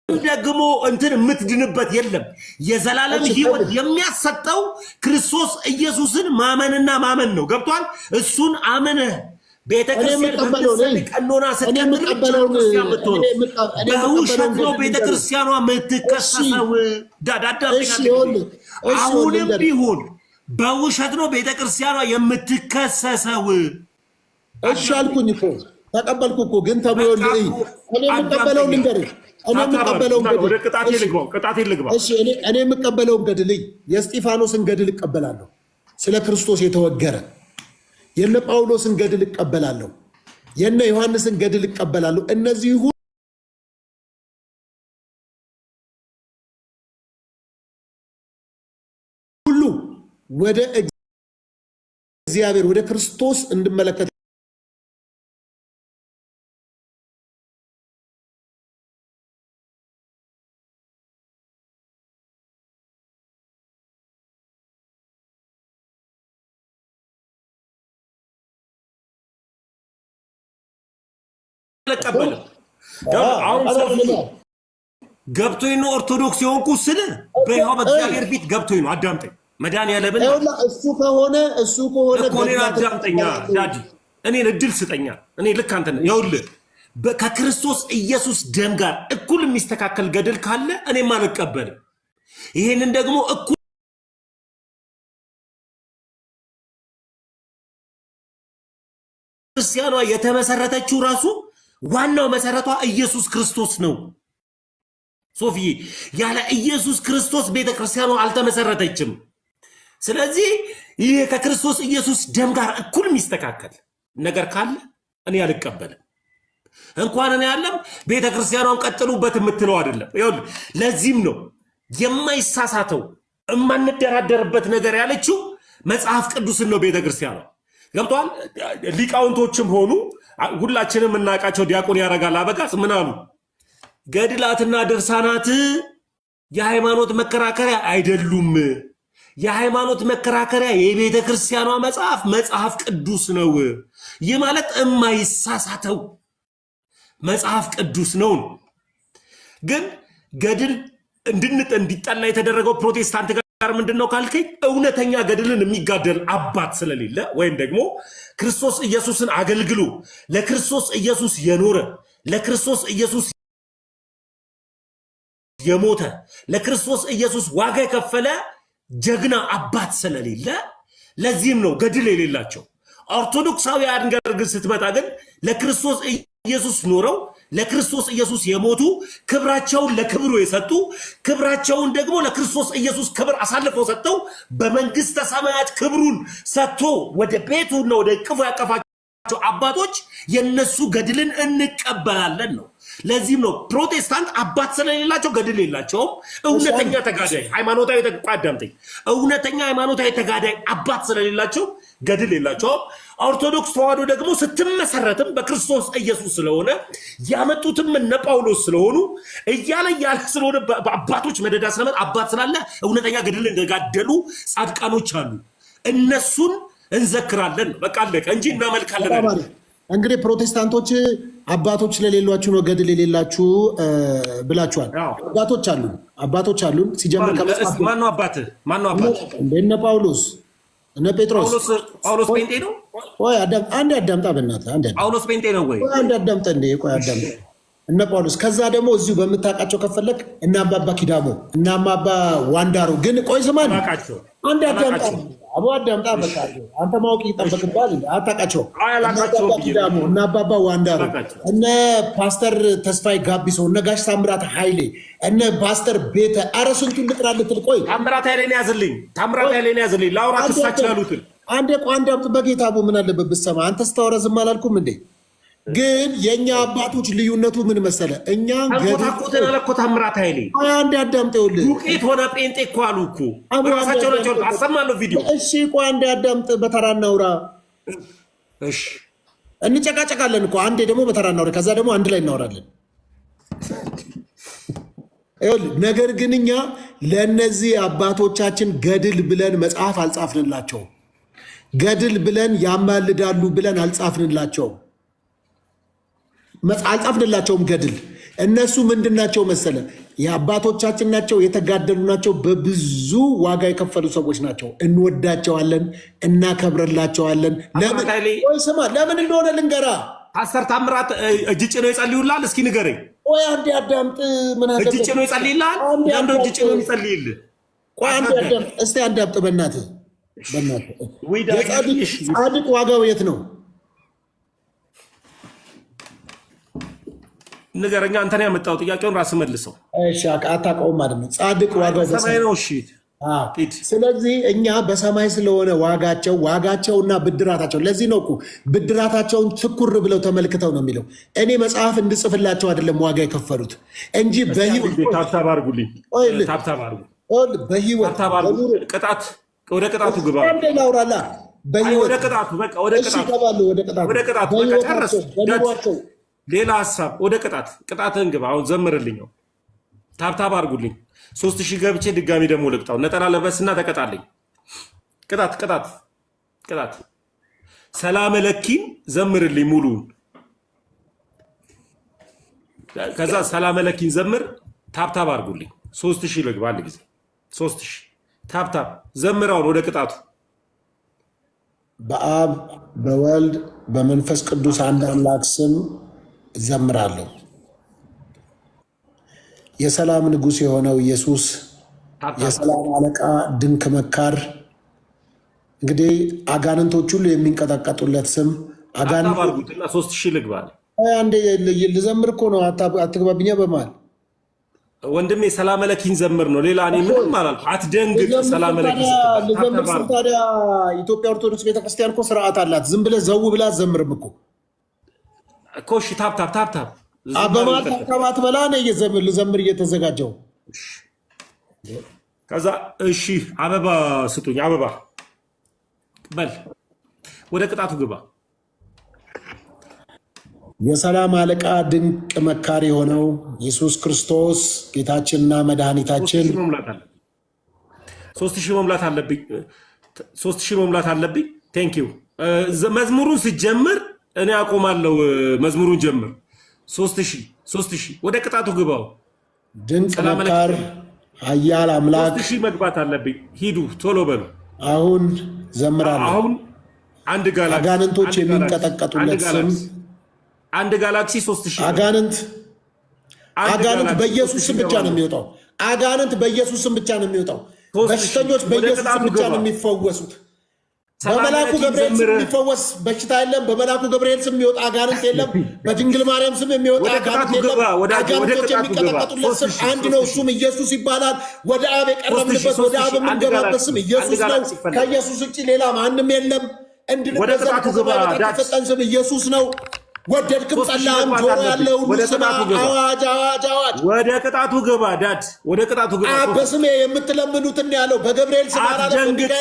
ደግሞ እንትን የምትድንበት የለም። የዘላለም ህይወት የሚያሰጠው ክርስቶስ ኢየሱስን ማመንና ማመን ነው። ገብቷል? እሱን አመነህ ቤተክርስቲያን ቀኖና ስትቀጥል በውሸት ነው ቤተክርስቲያኗ የምትከሰሰው። አሁንም ቢሆን በውሸት ነው ቤተክርስቲያኗ የምትከሰሰው። እሺ አልኩኝ እኮ ተቀበልኩ እኮ ግን ተብሎልኝ እኔ የምቀበለውን ልንገርህ። እኔ የምቀበለውን ገድልኝ የእስጢፋኖስን ገድል እቀበላለሁ። ስለ ክርስቶስ የተወገረ የነ ጳውሎስን ገድል እቀበላለሁ። የነ ዮሐንስን ገድል እቀበላለሁ። እነዚህ ሁሉ ወደ እግዚአብሔር ወደ ክርስቶስ እንድመለከት ገብቶኝ ነው ኦርቶዶክስ የሆንኩ ስለ በይሃው በእግዚአብሔር ፊት ገብቶኝ ነው። አዳምጠኝ መድኃኒዓለምን እሱ ከሆነ እኮ እኔን አዳምጠኛ ዳዲ እኔን እድል ስጠኛ። እኔ ልክ አንተ ነህ። ይኸውልህ ከክርስቶስ ኢየሱስ ደም ጋር እኩል የሚስተካከል ገድል ካለ እኔም አልቀበልም። ይሄንን ደግሞ እኩል ክርስቲያኗ የተመሰረተችው ራሱ ዋናው መሰረቷ ኢየሱስ ክርስቶስ ነው። ሶፊዬ ያለ ኢየሱስ ክርስቶስ ቤተክርስቲያኗ አልተመሰረተችም። ስለዚህ ይሄ ከክርስቶስ ኢየሱስ ደም ጋር እኩል የሚስተካከል ነገር ካለ እኔ አልቀበልም። እንኳን እኔ ያለም ቤተክርስቲያኗን ቀጥሉበት የምትለው አይደለም። ይኸውልህ ለዚህም ነው የማይሳሳተው የማንደራደርበት ነገር ያለችው መጽሐፍ ቅዱስን ነው ቤተክርስቲያኗ። ገብቷል? ሊቃውንቶችም ሆኑ ሁላችንም እናውቃቸው ዲያቆን ያረጋል አበጋዝ ምን አሉ? ገድላትና ድርሳናት የሃይማኖት መከራከሪያ አይደሉም። የሃይማኖት መከራከሪያ የቤተ ክርስቲያኗ መጽሐፍ ቅዱስ ነው። ይህ ማለት የማይሳሳተው መጽሐፍ ቅዱስ ነው። ግን ገድል እንዲጠላ የተደረገው ፕሮቴስታንት ጋር ምንድነው ካልከኝ እውነተኛ ገድልን የሚጋደል አባት ስለሌለ ወይም ደግሞ ክርስቶስ ኢየሱስን አገልግሎ ለክርስቶስ ኢየሱስ የኖረ ለክርስቶስ ኢየሱስ የሞተ ለክርስቶስ ኢየሱስ ዋጋ የከፈለ ጀግና አባት ስለሌለ ለዚህም ነው ገድል የሌላቸው። ኦርቶዶክሳውያን ጋር ግን ስትመጣ ግን ለክርስቶስ ኢየሱስ ኖረው ለክርስቶስ ኢየሱስ የሞቱ ክብራቸውን ለክብሩ የሰጡ ክብራቸውን ደግሞ ለክርስቶስ ኢየሱስ ክብር አሳልፈው ሰጥተው በመንግስተ ሰማያት ክብሩን ሰጥቶ ወደ ቤቱና ወደ እቅፉ ያቀፋቸው አባቶች የነሱ ገድልን እንቀበላለን ነው። ለዚህም ነው ፕሮቴስታንት አባት ስለሌላቸው ገድል የላቸውም። እውነተኛ ተጋዳይ ሃይማኖታዊ ተቋዳምጠኝ እውነተኛ ሃይማኖታዊ ተጋዳይ አባት ስለሌላቸው ገድል የላቸውም። ኦርቶዶክስ ተዋህዶ ደግሞ ስትመሰረትም በክርስቶስ ኢየሱስ ስለሆነ ያመጡትም እነ ጳውሎስ ስለሆኑ እያለ ስለሆነ በአባቶች መደዳ ስለመጣ አባት ስላለ እውነተኛ ገድል እንደጋደሉ ጻድቃኖች አሉ። እነሱን እንዘክራለን በቃ አለቀ እንጂ እናመልካለን። እንግዲህ ፕሮቴስታንቶች አባቶች ስለሌሏችሁ ነው ገድል የሌላችሁ ብላችኋል። አባቶች አሉን። ሲጀምር ማነው አባት? እነ ጳውሎስ እነ ጴጥሮስ። ጳውሎስ ጴንጤ ነው ወይ? አንድ አዳምጣ በእናትህ። ጳውሎስ ጴንጤ ነው ወይ? አንድ አዳምጣ እንዴ! ቆይ አዳምጣ። እነ ጳውሎስ ከዛ ደግሞ እዚሁ በምታውቃቸው ከፈለክ እና አባባ ኪዳሞ እና አባባ ዋንዳሮ ግን ቆይ ስማኝ፣ አንድ አዳምጣ አቡ አዳምጣ። በቃ አንተ ማወቅ ይጠበቅብሃል። አታውቃቸው እና አባባ ኪዳሞ እና አባባ ዋንዳሮ እነ ፓስተር ተስፋይ ጋቢሶ እነ ጋሽ ታምራት ኃይሌ እነ ፓስተር ቤተ ኧረ ስንቱን ልጥራልህ ትል። ቆይ ታምራት ኃይሌን ያዝልኝ ላውራ ክሳቸው ያሉትን አንዴ ቆይ አንድ አምጥ። በጌታ አቡ ምን አለበት ብትሰማ። አንተ ስታወራ ዝም አላልኩም እንዴ? ግን የኛ አባቶች ልዩነቱ ምን መሰለ? እኛ ገድል አለኮ ታምራት ኃይሌ አንድ አዳምጠው ዱቄት ሆነ ጴንጤ እኮ አሉ እኮ ራሳቸው ናቸው። አሰማለሁ ቪዲዮ። እሺ ቆይ አንድ አዳምጥ፣ በተራ እናውራ። እሺ እንጨቃጨቃለን እኮ አንዴ ደግሞ በተራ እናውራ፣ ከዛ ደግሞ አንድ ላይ እናወራለን። ነገር ግን እኛ ለእነዚህ አባቶቻችን ገድል ብለን መጽሐፍ አልጻፍንላቸውም። ገድል ብለን ያማልዳሉ ብለን አልጻፍንላቸውም። ገድል እነሱ ምንድናቸው መሰለ? የአባቶቻችን ናቸው፣ የተጋደሉ ናቸው፣ በብዙ ዋጋ የከፈሉ ሰዎች ናቸው። እንወዳቸዋለን፣ እናከብረላቸዋለን። ስማ፣ ለምን እንደሆነ ልንገራ። ፓስተር ታምራት እጅ ጭነው ይጸልዩልሃል? እስኪ ንገረኝ። ቆይ አንዴ አዳምጥ። ምን አለ? እጅ ጭነው ይጸልይልሃል? ለምን እጅ ጭነው ይጸልይልህ? ቆይ አንዴ አዳምጥ። እስቲ አዳምጥ በእናትህ፣ ጻድቅ ዋጋው የት ነው? ንገረኛ። አንተን ያመጣው ጥያቄውን ራስ መልሰው። እሺ አታውቀውም ማለት ነው። ጻድቅ ዋጋው በሰማይ ነው። እሺ ስለዚህ እኛ በሰማይ ስለሆነ ዋጋቸውና ብድራታቸው፣ ለዚህ ነው እኮ ብድራታቸውን ትኩር ብለው ተመልክተው ነው የሚለው። እኔ መጽሐፍ እንድጽፍላቸው አይደለም ዋጋ የከፈሉት እንጂ በህይወት ቅጣት ወደ ቅጣቱ ግባ። ላውራላ ወደ ቅጣቱ በቃ ወደ ቅጣቱ ሌላ ሀሳብ ወደ ቅጣትህን ግባ። አሁን ዘምርልኝ፣ ታብታብ አድርጉልኝ። 3000 ገብቼ ድጋሚ ደግሞ ልቅጣው። ነጠላ ለበስና ተቀጣልኝ። ቅጣት ሰላም ለኪን ዘምርልኝ ሙሉን። ከዛ ሰላም ለኪን ዘምር፣ ታብታብ አድርጉልኝ። 3000 ልግባ አንድ ጊዜ 3000 ታብታብ ዘምራውን ወደ ቅጣቱ። በአብ በወልድ በመንፈስ ቅዱስ አንድ አምላክ ስም ዘምራለሁ። የሰላም ንጉሥ የሆነው ኢየሱስ፣ የሰላም አለቃ፣ ድንቅ መካር፣ እንግዲህ አጋንንቶች ሁሉ የሚንቀጠቀጡለት ስም። አጋንንትና 3000 ልግባል። አንዴ ልዘምር እኮ ነው፣ አትግባብኛ በመሃል ወንድሜ። ሰላም ለኪን ዘምር ነው፣ ሌላ እኔ ምንም አላልኩም። አትደንግጥ። ሰላም ለኪን ታዲያ ኢትዮጵያ ኦርቶዶክስ ቤተክርስቲያን እኮ ስርዓት አላት። ዝም ብለህ ዘው ብለህ አትዘምርም እኮ ኮሽ ታብታብ በማታባት በላ ነው ልዘምር እየተዘጋጀው። ከዛ እሺ አበባ ስጡኝ፣ አበባ በል ወደ ቅጣቱ ግባ። የሰላም አለቃ ድንቅ መካሪ የሆነው ኢየሱስ ክርስቶስ ጌታችንና መድኃኒታችን 3000 መሙላት አለብኝ። 3000 መሙላት አለብኝ። ቴንክ ዩ። መዝሙሩን ስጀምር እኔ አቆማለሁ። መዝሙሩን ጀምር። 3000 ወደ ቅጣቱ ግባው። ድንቅ መካር ኃያል አምላክ 3000 መግባት አለብኝ። ሂዱ ቶሎ በሉ። አሁን ዘምራለሁ። አሁን አንድ ጋላክሲ አጋንንቶች የሚንቀጠቀጡለት ስም። አንድ ጋላክሲ 3000 አጋንንት በኢየሱስ ስም ብቻ ነው የሚወጣው። አጋንንት በኢየሱስ ስም ብቻ ነው የሚወጣው። በሽተኞች በኢየሱስ ስም ብቻ ነው የሚፈወሱት። በመላኩ ገብርኤል ስም የሚፈወስ በሽታ የለም። በመላኩ ገብርኤል ስም የሚወጣ አጋንንት የለም። በድንግል ማርያም ስም የሚወጣ አጋንንት የለም። አጋንንቶች የሚቀጠቀጡለት ስም አንድ ነው፣ እሱም ኢየሱስ ይባላል። ወደ አብ የቀረብንበት ወደ አብ የምንገባበት ስም ኢየሱስ ነው። ከኢየሱስ ውጭ ሌላ ማንም የለም። እንድንበዘን የተሰጠን ስም ኢየሱስ ነው። ወደድክም ጠላህም ጆሮ ያለው ሁሉ ስማ፣ አዋጅ አዋጅ አዋጅ። ወደ ቅጣቱ ግባ ዳድ፣ ወደ ቅጣቱ ግባ። በስሜ የምትለምኑትን ያለው በገብርኤል ስም አላለም፣ በድንግል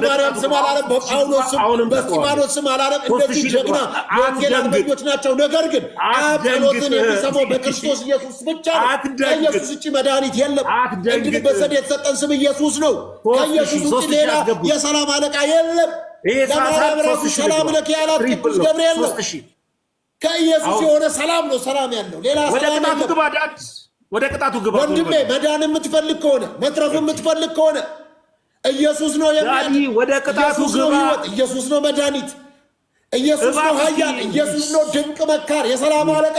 ማርያም ስም አላለም፣ በጳውሎስ ስም በስጢፋኖስ ስም አላለም። እነዚህ ጀግና የወንጌል አርበኞች ናቸው። ነገር ግን አብ ጸሎትን የሚሰማው በክርስቶስ ኢየሱስ ብቻ ነው። ከኢየሱስ ውጭ መድኃኒት የለም። እንድንበዘን የተሰጠን ስም ኢየሱስ ነው። ከኢየሱስ ውጭ ሌላ የሰላም አለቃ የለም። ለማርያም ራሱ ሰላም ለኪ ያላት ቅዱስ ገብርኤል ነው። ከኢየሱስ የሆነ ሰላም ነው ሰላም ያለው፣ ሌላ ሰላም የለም። ወደ ቅጣቱ ግባ ወንድሜ። መዳን የምትፈልግ ከሆነ መትረፍ የምትፈልግ ከሆነ ኢየሱስ ነው የሚያድን። ወደ ቅጣቱ ግባ። ኢየሱስ ነው መድኃኒት፣ ኢየሱስ ነው ኃያል፣ ኢየሱስ ነው ድንቅ መካር፣ የሰላም አለቃ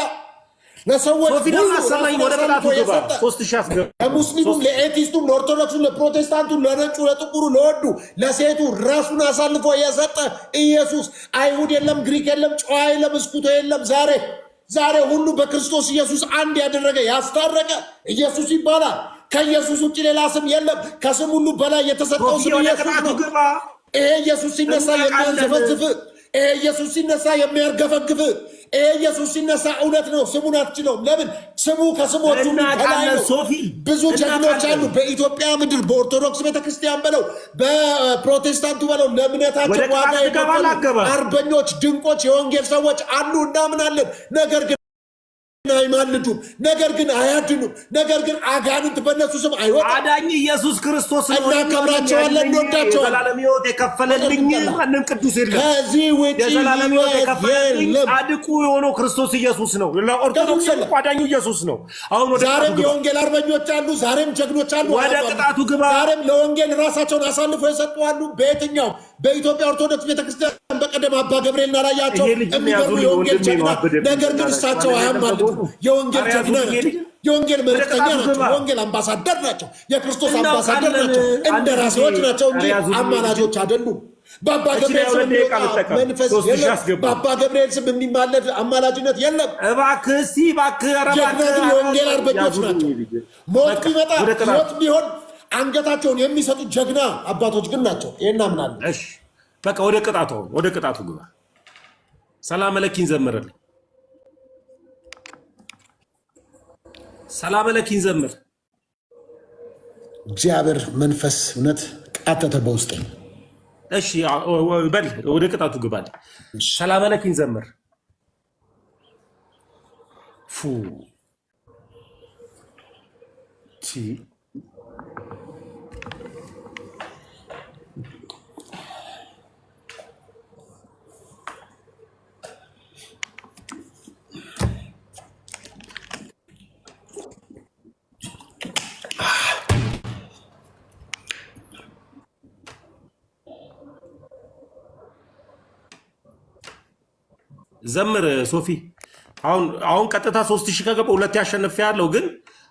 ለሰዎች ሁሉ ለሙስሊሙም፣ ለኤቲስቱም፣ ለኦርቶዶክሱም፣ ለፕሮቴስታንቱም፣ ለነጩ፣ ለጥቁሩ፣ ለወዱ፣ ለሴቱ ራሱን አሳልፎ የሰጠ ኢየሱስ። አይሁድ የለም፣ ግሪክ የለም፣ ጨዋ የለም፣ እስኩቶ የለም። ዛሬ ሁሉ በክርስቶስ ኢየሱስ አንድ ያደረገ ያስታረቀ ኢየሱስ ይባላል። ከኢየሱስ ውጭ ሌላ ስም የለም። ከስም ሁሉ በላይ የተሰጠው ስም ኢየሱስ ነው። ይሄ ኢየሱስ ሲነሳ የሚያንዘፈዝፍ፣ ይሄ ኢየሱስ ሲነሳ የሚያርገፈግፍ፣ ይሄ ኢየሱስ ሲነሳ እውነት ነው። ስሙን አትችለውም። ለምን? ስሙ ከስሞቹ በላይ ነው። ብዙ ጀግኖች አሉ በኢትዮጵያ ምድር፣ በኦርቶዶክስ ቤተክርስቲያን በለው በፕሮቴስታንቱ በለው ለእምነታቸው ዋጋ የከፈሉ አርበኞች፣ ድንቆች፣ የወንጌል ሰዎች አሉ፣ እናምናለን። ነገር ግን አይማልዱም፣ ነገር ግን አያድኑም። ነገር ግን አጋንንት በእነሱ ስም አይወጣም። አዳኝ ኢየሱስ ክርስቶስ ነው። እናከብራቸዋለን፣ እንወዳቸዋለን። የዘላለም ሕይወት የከፈለልኝ ማንም ቅዱስ የለም። ከዚህ ውጪ የዘላለም ሕይወት የከፈለልኝ ጻድቁ የሆነው ክርስቶስ ኢየሱስ ነው። ለኦርቶዶክስ አዳኙ ኢየሱስ ነው። አሁን ዛሬም የወንጌል አርበኞች አሉ፣ ዛሬም ጀግኖች አሉ። ወደ ቅጣቱ ግባ። ዛሬም ለወንጌል ራሳቸውን አሳልፎ የሰጡ አሉ። በየትኛው በኢትዮጵያ ኦርቶዶክስ ቤተክርስቲያን በቀደም አባ ገብርኤል ናራያቸው የሚገርሙ የወንጌል ጀግና፣ ነገር ግን እሳቸው አያማልዱም። የወንጌል ጀግና ናቸው። የወንጌል መልእክተኛ ናቸው። የወንጌል አምባሳደር ናቸው። የክርስቶስ አምባሳደር ናቸው። እንደ ራሴዎች ናቸው እንጂ አማላጆች አይደሉም። በአባ ገብርኤል ስም መንፈስ የለም። በአባ ገብርኤል ስም የሚማለድ አማላጅነት የለም። እባክህ እስኪ እባክህ ጀግና ግን የወንጌል አርበኞች ናቸው። ሞት ቢመጣ ሞት ቢሆን አንገታቸውን የሚሰጡ ጀግና አባቶች ግን ናቸው። ይሄን አምናለሁ። እሺ በቃ ወደ ቅጣቱ ግባ። ሰላም ለኪን ዘምርልኝ። ሰላም ለኪን ዘምር። እግዚአብሔር መንፈስ እውነት ቃተተ በውስጤ። እሺ በል ወደ ቅጣቱ ግባ። ሰላም ለኪን ዘምር። ፉ ቲ ዘምር ሶፊ። አሁን ቀጥታ 3000 ከገባው 2 ያሸነፈ ያለው ግን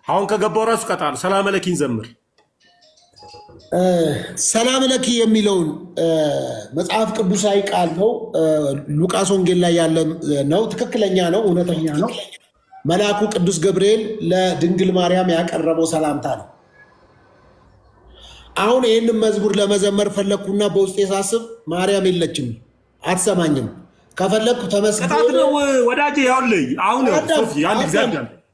አሁን ከገባው ራሱ ቀጣል። ሰላም ለኪን ዘምር። ሰላም ለኪ የሚለውን መጽሐፍ ቅዱሳዊ ቃል ነው። ሉቃስ ወንጌል ላይ ያለ ነው። ትክክለኛ ነው፣ እውነተኛ ነው። መልአኩ ቅዱስ ገብርኤል ለድንግል ማርያም ያቀረበው ሰላምታ ነው። አሁን ይህንን መዝሙር ለመዘመር ፈለግኩና በውስጤ ሳስብ ማርያም የለችም፣ አትሰማኝም። ከፈለግኩ ተመስገን ነው ወዳጄ። ያውልኝ አሁን ሶፊ አንድ ጊዜ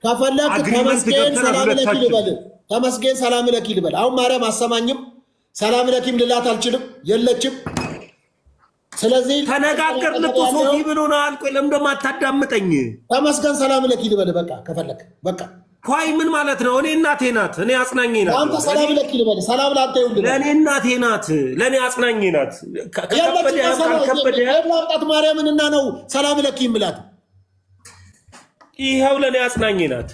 ከፈለግኩ ተመስገን ሰላም ለኪ ልበል፣ ተመስገን ሰላም ለኪ ልበል። አሁን ማርያም አሰማኝም፣ ሰላም ለኪም ልላት አልችልም፣ የለችም። ስለዚህ ተነጋገርን እኮ ሶፊ ብሎናል። ቆይ ለምን ደግሞ አታዳምጠኝ? ተመስገን ሰላም ለኪ ልበል። በቃ ከፈለግ በቃ ኳይ ምን ማለት ነው? እኔ እናቴ ናት፣ እኔ አጽናኝ ናት። አንተ ሰላም ለኪ ልበል። ሰላም ላንተ ይሁን። ለእኔ እናቴ ናት፣ ለእኔ አጽናኝ ናት። ከከበደ ላምጣት ማርያምንና ነው ሰላም ለኪ ምላት። ይኸው ለእኔ አጽናኝ ናት።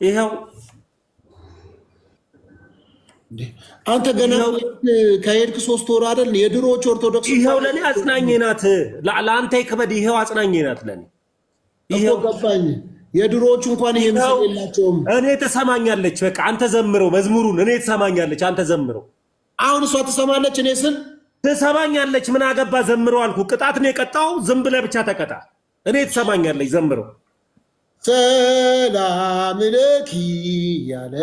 ይኸው አንተ ገና ከሄድክ 3 ወር አይደል? የድሮዎች ኦርቶዶክስ ይኸው ለእኔ አጽናኝ ናት። ለአንተ ይክበድ። ይኸው አጽናኝ ናት ለእኔ። ይኸው ገባኝ። የድሮዎቹ እንኳን ይሄ ምስል የላቸውም። እኔ ትሰማኛለች። በቃ አንተ ዘምረው መዝሙሩን። እኔ ትሰማኛለች፣ አንተ ዘምረው። አሁን እሷ ትሰማለች፣ እኔ ስል ትሰማኛለች። ምን አገባ? ዘምረው አልኩ። ቅጣት ነው የቀጣው። ዝም ብለህ ብቻ ተቀጣ። እኔ ትሰማኛለች፣ ዘምረው። ሰላም ለኪ እያለ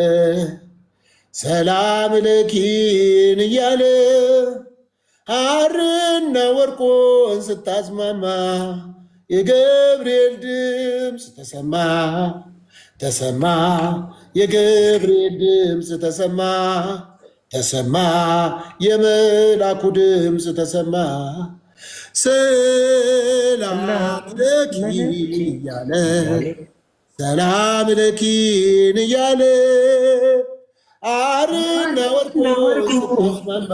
ሰላም ለኪን እያለ ሐርና ወርቆን ስታስማማ የገብርኤል ድምፅ ተሰማ ተሰማ፣ የገብርኤል ድምፅ ተሰማ ተሰማ፣ የመላኩ ድምፅ ተሰማ። ሰላም ለኪ እያለ ሰላም ለኪን እያለ ሐርና ወርቆን ስታስማማ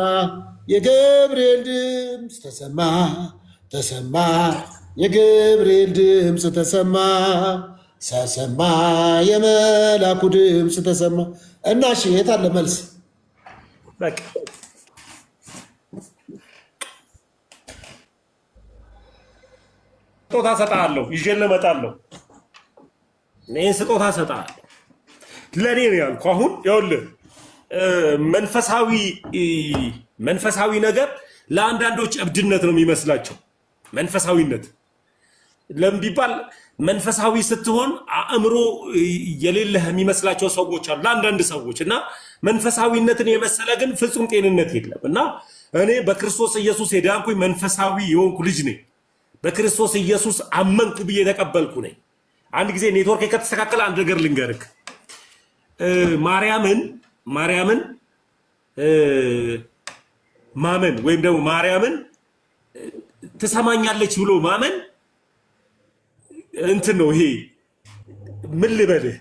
የገብርኤል ድምፅ ተሰማ ተሰማ፣ የገብርኤል ድምፅ ተሰማ ተሰማ፣ የመላኩ ድምፅ ተሰማ። እና እሺ የት አለ መልስ? በቃ ስጦታ ሰጣለሁ፣ ይዤ እመጣለሁ። እኔን ስጦታ ሰጣለሁ። ለእኔ ነው ያልኩህ። አሁን ይኸውልህ መንፈሳዊ ነገር ለአንዳንዶች እብድነት ነው የሚመስላቸው። መንፈሳዊነት ለምን ቢባል መንፈሳዊ ስትሆን አእምሮ የሌለህ የሚመስላቸው ሰዎች አሉ፣ ለአንዳንድ ሰዎች። እና መንፈሳዊነትን የመሰለ ግን ፍጹም ጤንነት የለም። እና እኔ በክርስቶስ ኢየሱስ የዳንኩኝ መንፈሳዊ የሆንኩ ልጅ ነኝ። በክርስቶስ ኢየሱስ አመንኩ ብዬ የተቀበልኩ ነኝ። አንድ ጊዜ ኔትወርክ ከተስተካከለ አንድ ነገር ልንገርክ። ማርያምን ማመን ወይም ደግሞ ማርያምን ትሰማኛለች ብሎ ማመን እንትን ነው። ይሄ ምን ልበልህ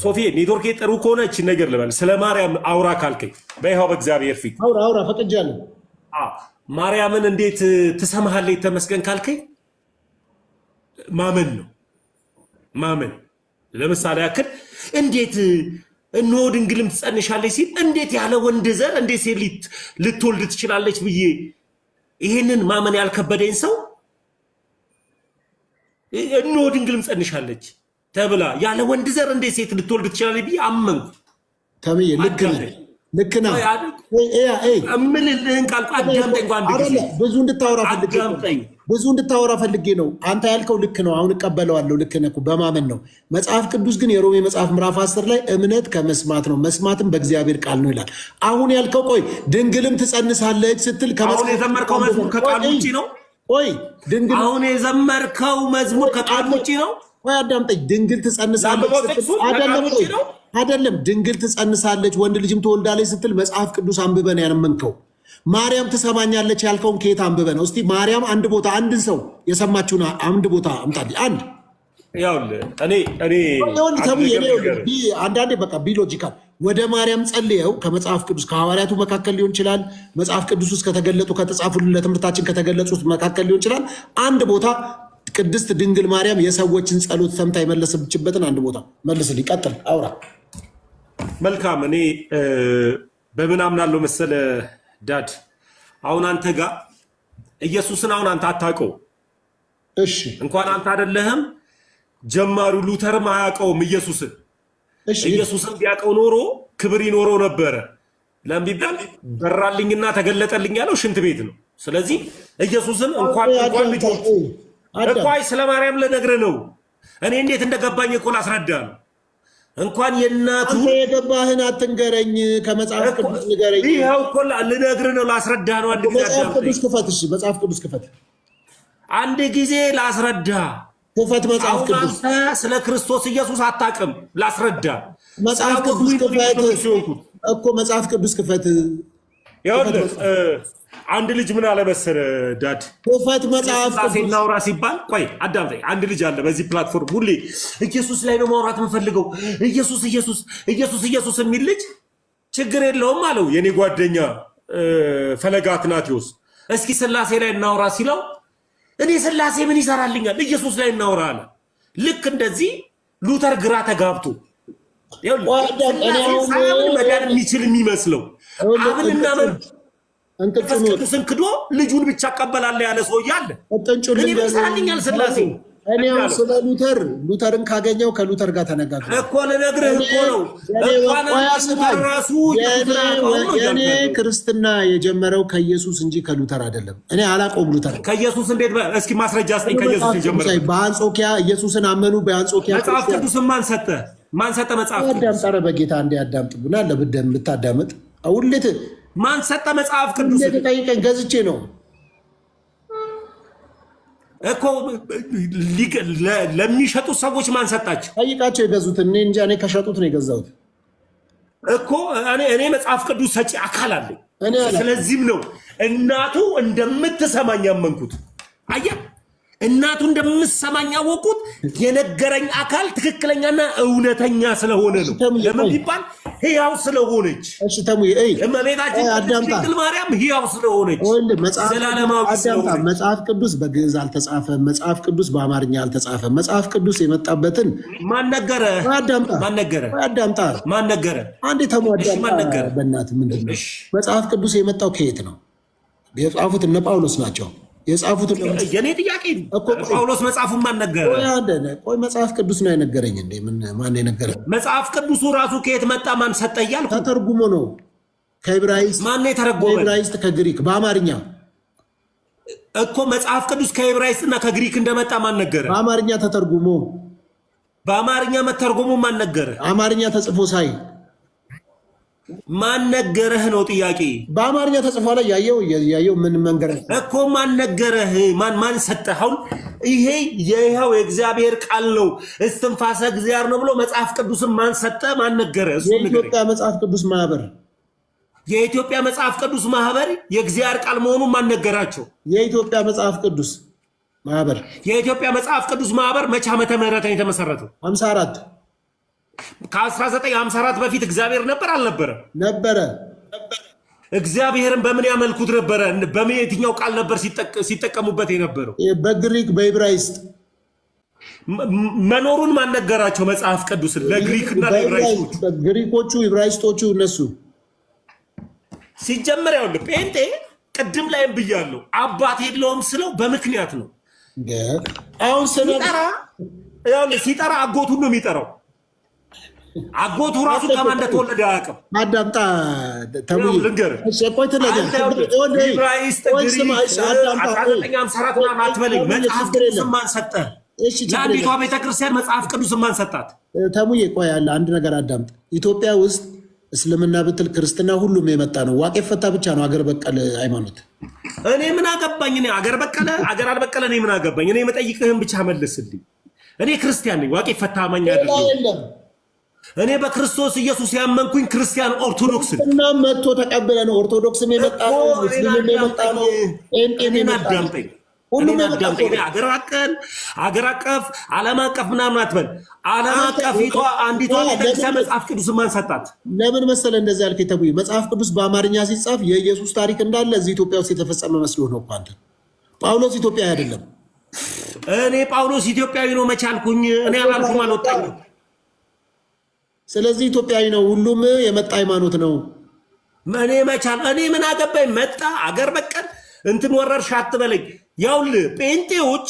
ሶፊ ኔትወርክ ጥሩ ከሆነ እቺ ነገር ልበል ስለ ማርያም አውራ ካልከኝ በይሃው በእግዚአብሔር ፊት አውራ ፈቅጃለሁ ማርያምን እንዴት ትሰማሃለች ተመስገን ካልከኝ ማመን ነው ማመን ለምሳሌ ያክል እንዴት እነሆ ድንግልም ትጸንሻለች ሲል እንዴት ያለ ወንድ ዘር እንዴት ሴት ልትወልድ ትችላለች ብዬ ይሄንን ማመን ያልከበደኝ ሰው እነሆ ድንግልም ጸንሻለች ተብላ ያለ ወንድ ዘር እንዴት ሴት ልትወልድ ትችላለች ብዬ አመንኩ ተምዬ ልክ ነህ እምልልህን ቃል አዳምጠኝ ጓንድ ጊዜ ብዙ እንድታወራ ፈልጌ ነው አንተ ያልከው ልክ ነው አሁን እቀበለዋለሁ ልክ ነህ በማመን ነው መጽሐፍ ቅዱስ ግን የሮሜ መጽሐፍ ምዕራፍ 10 ላይ እምነት ከመስማት ነው መስማትም በእግዚአብሔር ቃል ነው ይላል አሁን ያልከው ቆይ ድንግልም ትጸንሳለች ስትል አሁን የዘመርከው መዝሙር ከቃል ውጪ ነው ቆይ ድንግል አሁን የዘመርከው መዝሙር ከቃል ውጪ ነው ቆይ አዳምጠኝ ድንግል ትጸንሳለች አይደለም ድንግል ትጸንሳለች ወንድ ልጅም ትወልዳለች ስትል መጽሐፍ ቅዱስ አንብበን ያመንከው ማርያም ትሰማኛለች ያልከውን ከየት አንብበ ነው እስቲ ማርያም አንድ ቦታ አንድን ሰው የሰማችሁና አንድ ቦታ አምጣልኝ አንድ ያውልህ አንዳንዴ በቃ ቢሎጂካል ወደ ማርያም ጸልየው ከመጽሐፍ ቅዱስ ከሐዋርያቱ መካከል ሊሆን ይችላል መጽሐፍ ቅዱስ ውስጥ ከተገለጡ ከተጻፉልን ለትምህርታችን ከተገለጹት መካከል ሊሆን ይችላል አንድ ቦታ ቅድስት ድንግል ማርያም የሰዎችን ጸሎት ሰምታ የመለሰችበትን አንድ ቦታ መልስልኝ ቀጥል አውራ መልካም እኔ በምን አምናለሁ መሰለ ዳድ አሁን አንተ ጋር ኢየሱስን አሁን አንተ አታውቀው እሺ እንኳን አንተ አይደለህም ጀማሪው ሉተርም አያውቀውም ኢየሱስን እሺ ኢየሱስን ቢያውቀው ኖሮ ክብር ይኖረው ነበረ ለምቢባል በራልኝና ተገለጠልኝ ያለው ሽንት ቤት ነው ስለዚህ ኢየሱስን እንኳን ልጆች እኳይ ስለ ማርያም ልነግርህ ነው እኔ እንዴት እንደገባኝ እኮ ላስረዳ ነው እንኳን የናቱ አንተ የገባህን አትንገረኝ ከመጽሐፍ ቅዱስ ንገረኝ ይሄው እኮ ልነግርህ ነው ላስረዳ ነው አንድ ጊዜ መጽሐፍ ቅዱስ ክፈት እሺ መጽሐፍ ቅዱስ ክፈት አንድ ጊዜ ላስረዳ ክፈት መጽሐፍ ቅዱስ ስለ ክርስቶስ ኢየሱስ አታውቅም ላስረዳ መጽሐፍ ቅዱስ ክፈት እኮ መጽሐፍ ቅዱስ ክፈት ይኸውልህ አንድ ልጅ ምን አለ መሰለህ ዳድ ክፈት መጽሐፍ ቅዱስ እናውራ ሲባል ቆይ አዳምጠኝ አንድ ልጅ አለ በዚህ ፕላትፎርም ሁሌ ኢየሱስ ላይ ነው ማውራት የምፈልገው ኢየሱስ የሚል ልጅ ችግር የለውም አለው የኔ ጓደኛ ፈለገ አትናቴዎስ እስኪ ስላሴ ላይ እናውራ ሲለው እኔ ስላሴ ምን ይሰራልኛል ኢየሱስ ላይ እናውራ አለ ልክ እንደዚህ ሉተር ግራ ተጋብቶ መዳን የሚችል የሚመስለው አብንና ቅዱስን ክዶ ልጁን ብቻ ቀበላለ ያለ ሰውዬ አለ እኔ ይሰራልኛል ስላሴ እኔ ስለ ሉተርን ካገኘው ከሉተር ጋር ተነጋግረን እኮ ልነግርህ እኮ ነው ራሱ የኔ ክርስትና የጀመረው ከኢየሱስ እንጂ ከሉተር አይደለም እኔ አላቆም ሉተር ከኢየሱስ እንዴት እስኪ ማስረጃ አስጠኝ ከኢየሱስ የጀመረው በአንጾኪያ ኢየሱስን አመኑ በአንጾኪያ መጽሐፍ ቅዱስን ማን ሰጠ መጽሐፍ ቅዱስ ኧረ በጌታ እንደ ያዳምጥ ብና ለብደም ብታዳምጥ አውልት ማን ሰጠ መጽሐፍ ቅዱስ ጠይቀኝ ገዝቼ ነው እኮ ለሚሸጡ ሰዎች ማን ሰጣቸው ጠይቃቸው የገዙት እኔ እንጃ እኔ ከሸጡት ነው የገዛሁት እኮ እኔ መጽሐፍ ቅዱስ ሰጪ አካል አለኝ ስለዚህም ነው እናቱ እንደምትሰማኝ ያመንኩት አየህ እናቱ እንደምትሰማኝ ያወቁት የነገረኝ አካል ትክክለኛና እውነተኛ ስለሆነ ነው ለምን ቢባል ሕያው ስለሆነች እሺ ተሙይ እመቤታችን ድንግል ማርያም ሕያው ስለሆነች ዘላለማዊ ስለሆነች መጽሐፍ ቅዱስ በግዕዝ አልተጻፈም መጽሐፍ ቅዱስ በአማርኛ አልተጻፈም መጽሐፍ ቅዱስ የመጣበትን ማን ነገረ ማን ነገረ አንዴ ተሙይ አዳምጣ በእናትህ ምንድነው መጽሐፍ ቅዱስ የመጣው ከየት ነው የጻፉት እነ ጳውሎስ ናቸው የጻፉት የኔ ጥያቄ ጳውሎስ መጽሐፉን ማን ነገረ ቆይ መጽሐፍ ቅዱስ ነው የነገረኝ እንዴ ማን የነገረኝ መጽሐፍ ቅዱሱ ራሱ ከየት መጣ ማን ሰጠ እያልኩ ተተርጉሞ ነው ከዕብራይስጥ ማን ነው የተረጎመ ከዕብራይስጥ ከግሪክ በአማርኛ እኮ መጽሐፍ ቅዱስ ከዕብራይስጥና ከግሪክ እንደመጣ ማን ነገረ በአማርኛ ተተርጉሞ በአማርኛ መተርጎሙ ማን ነገረ አማርኛ ተጽፎ ሳይ ማን ነገረህ ነው ጥያቄ በአማርኛ ተጽፏል ያየው ምን መንገር እኮ ማን ነገረህ ማን ሰጠህ አሁን ይሄ የይኸው የእግዚአብሔር ቃል ነው እስትንፋሰ እግዚአብሔር ነው ብሎ መጽሐፍ ቅዱስን ማን ሰጠ ማን ነገረ እሱ የኢትዮጵያ መጽሐፍ ቅዱስ ማህበር የኢትዮጵያ መጽሐፍ ቅዱስ ማህበር የእግዚአብሔር ቃል መሆኑን ማን ነገራቸው የኢትዮጵያ መጽሐፍ ቅዱስ ማህበር የኢትዮጵያ መጽሐፍ ቅዱስ ማህበር መቼ ዓመተ ምህረት ነው የተመሰረተው? 54 ከ1954 በፊት እግዚአብሔር ነበር አልነበረም? ነበረ። እግዚአብሔርን በምን ያመልኩት ነበረ? በምን የትኛው ቃል ነበር ሲጠቀሙበት የነበረው? በግሪክ በዕብራይስጥ መኖሩን ማን ነገራቸው? መጽሐፍ ቅዱስን ለግሪክና ለዕብራይስጦቹ። ግሪኮቹ ዕብራይስጦቹ እነሱ ሲጀመር ያውልህ ጴንጤ ቅድም ላይም ብያለሁ አባት የለውም ስለው በምክንያት ነው። አሁን ሲጠራ አጎቱን ነው የሚጠራው። አጎቱ ራሱ ከማን እንደተወለደ አያውቅም። አዳምጣ ተሙይ ልንገርህ፣ ዕብራይስጥ ግሪክ 1954 ምናምን አትበለኝ። መጽሐፍ ቅዱስን ማን ሰጠህ? ለአንዲቷ ቤተክርስቲያን መጽሐፍ ቅዱስን ማን ሰጣት? ተሙይ ቆይ ያለ አንድ ነገር አዳምጥ። ኢትዮጵያ ውስጥ እስልምና ብትል ክርስትና ሁሉም የመጣ ነው። ዋቄ ፈታ ብቻ ነው አገር በቀል ሃይማኖት። እኔ ምን አገባኝ? እኔ አገር በቀለ አገር አልበቀለ እኔ ምን አገባኝ? እኔ የምጠይቅህን ብቻ መልስልኝ። እኔ ክርስቲያን ነኝ። ዋቄ ፈታ አማኝ አይደለም። እኔ በክርስቶስ ኢየሱስ ያመንኩኝ ክርስቲያን ኦርቶዶክስ ነኝ። እና መጥቶ ተቀበለ ነው። ኦርቶዶክስም የመጣ ነው፣ ሙስሊምም የመጣ ነው፣ ኤምኤም የመጣ ነው። ሁሉም አዳምጠኝ። አገር አቀፍ ዓለም አቀፍ ምናምን አትበል። ዓለም አቀፊቷ አንዲቷ ቤተክርስቲያን መጽሐፍ ቅዱስ ማን ሰጣት? ለምን መሰለ እንደዚህ ያልክ? ተቡይ መጽሐፍ ቅዱስ በአማርኛ ሲጻፍ የኢየሱስ ታሪክ እንዳለ እዚህ ኢትዮጵያ ውስጥ የተፈጸመ መስሎ ነው እኮ አንተ። ጳውሎስ ኢትዮጵያዊ አይደለም። እኔ ጳውሎስ ኢትዮጵያዊ ነው መቻልኩኝ? እኔ አላልኩም፣ አልወጣኝም። ስለዚህ ኢትዮጵያዊ ነው። ሁሉም የመጣ ሃይማኖት ነው። እኔ መቻል እኔ ምን አገባኝ? መጣ አገር በቀል እንትን ወረርሽ አትበለኝ። ያውልህ ጴንጤዎች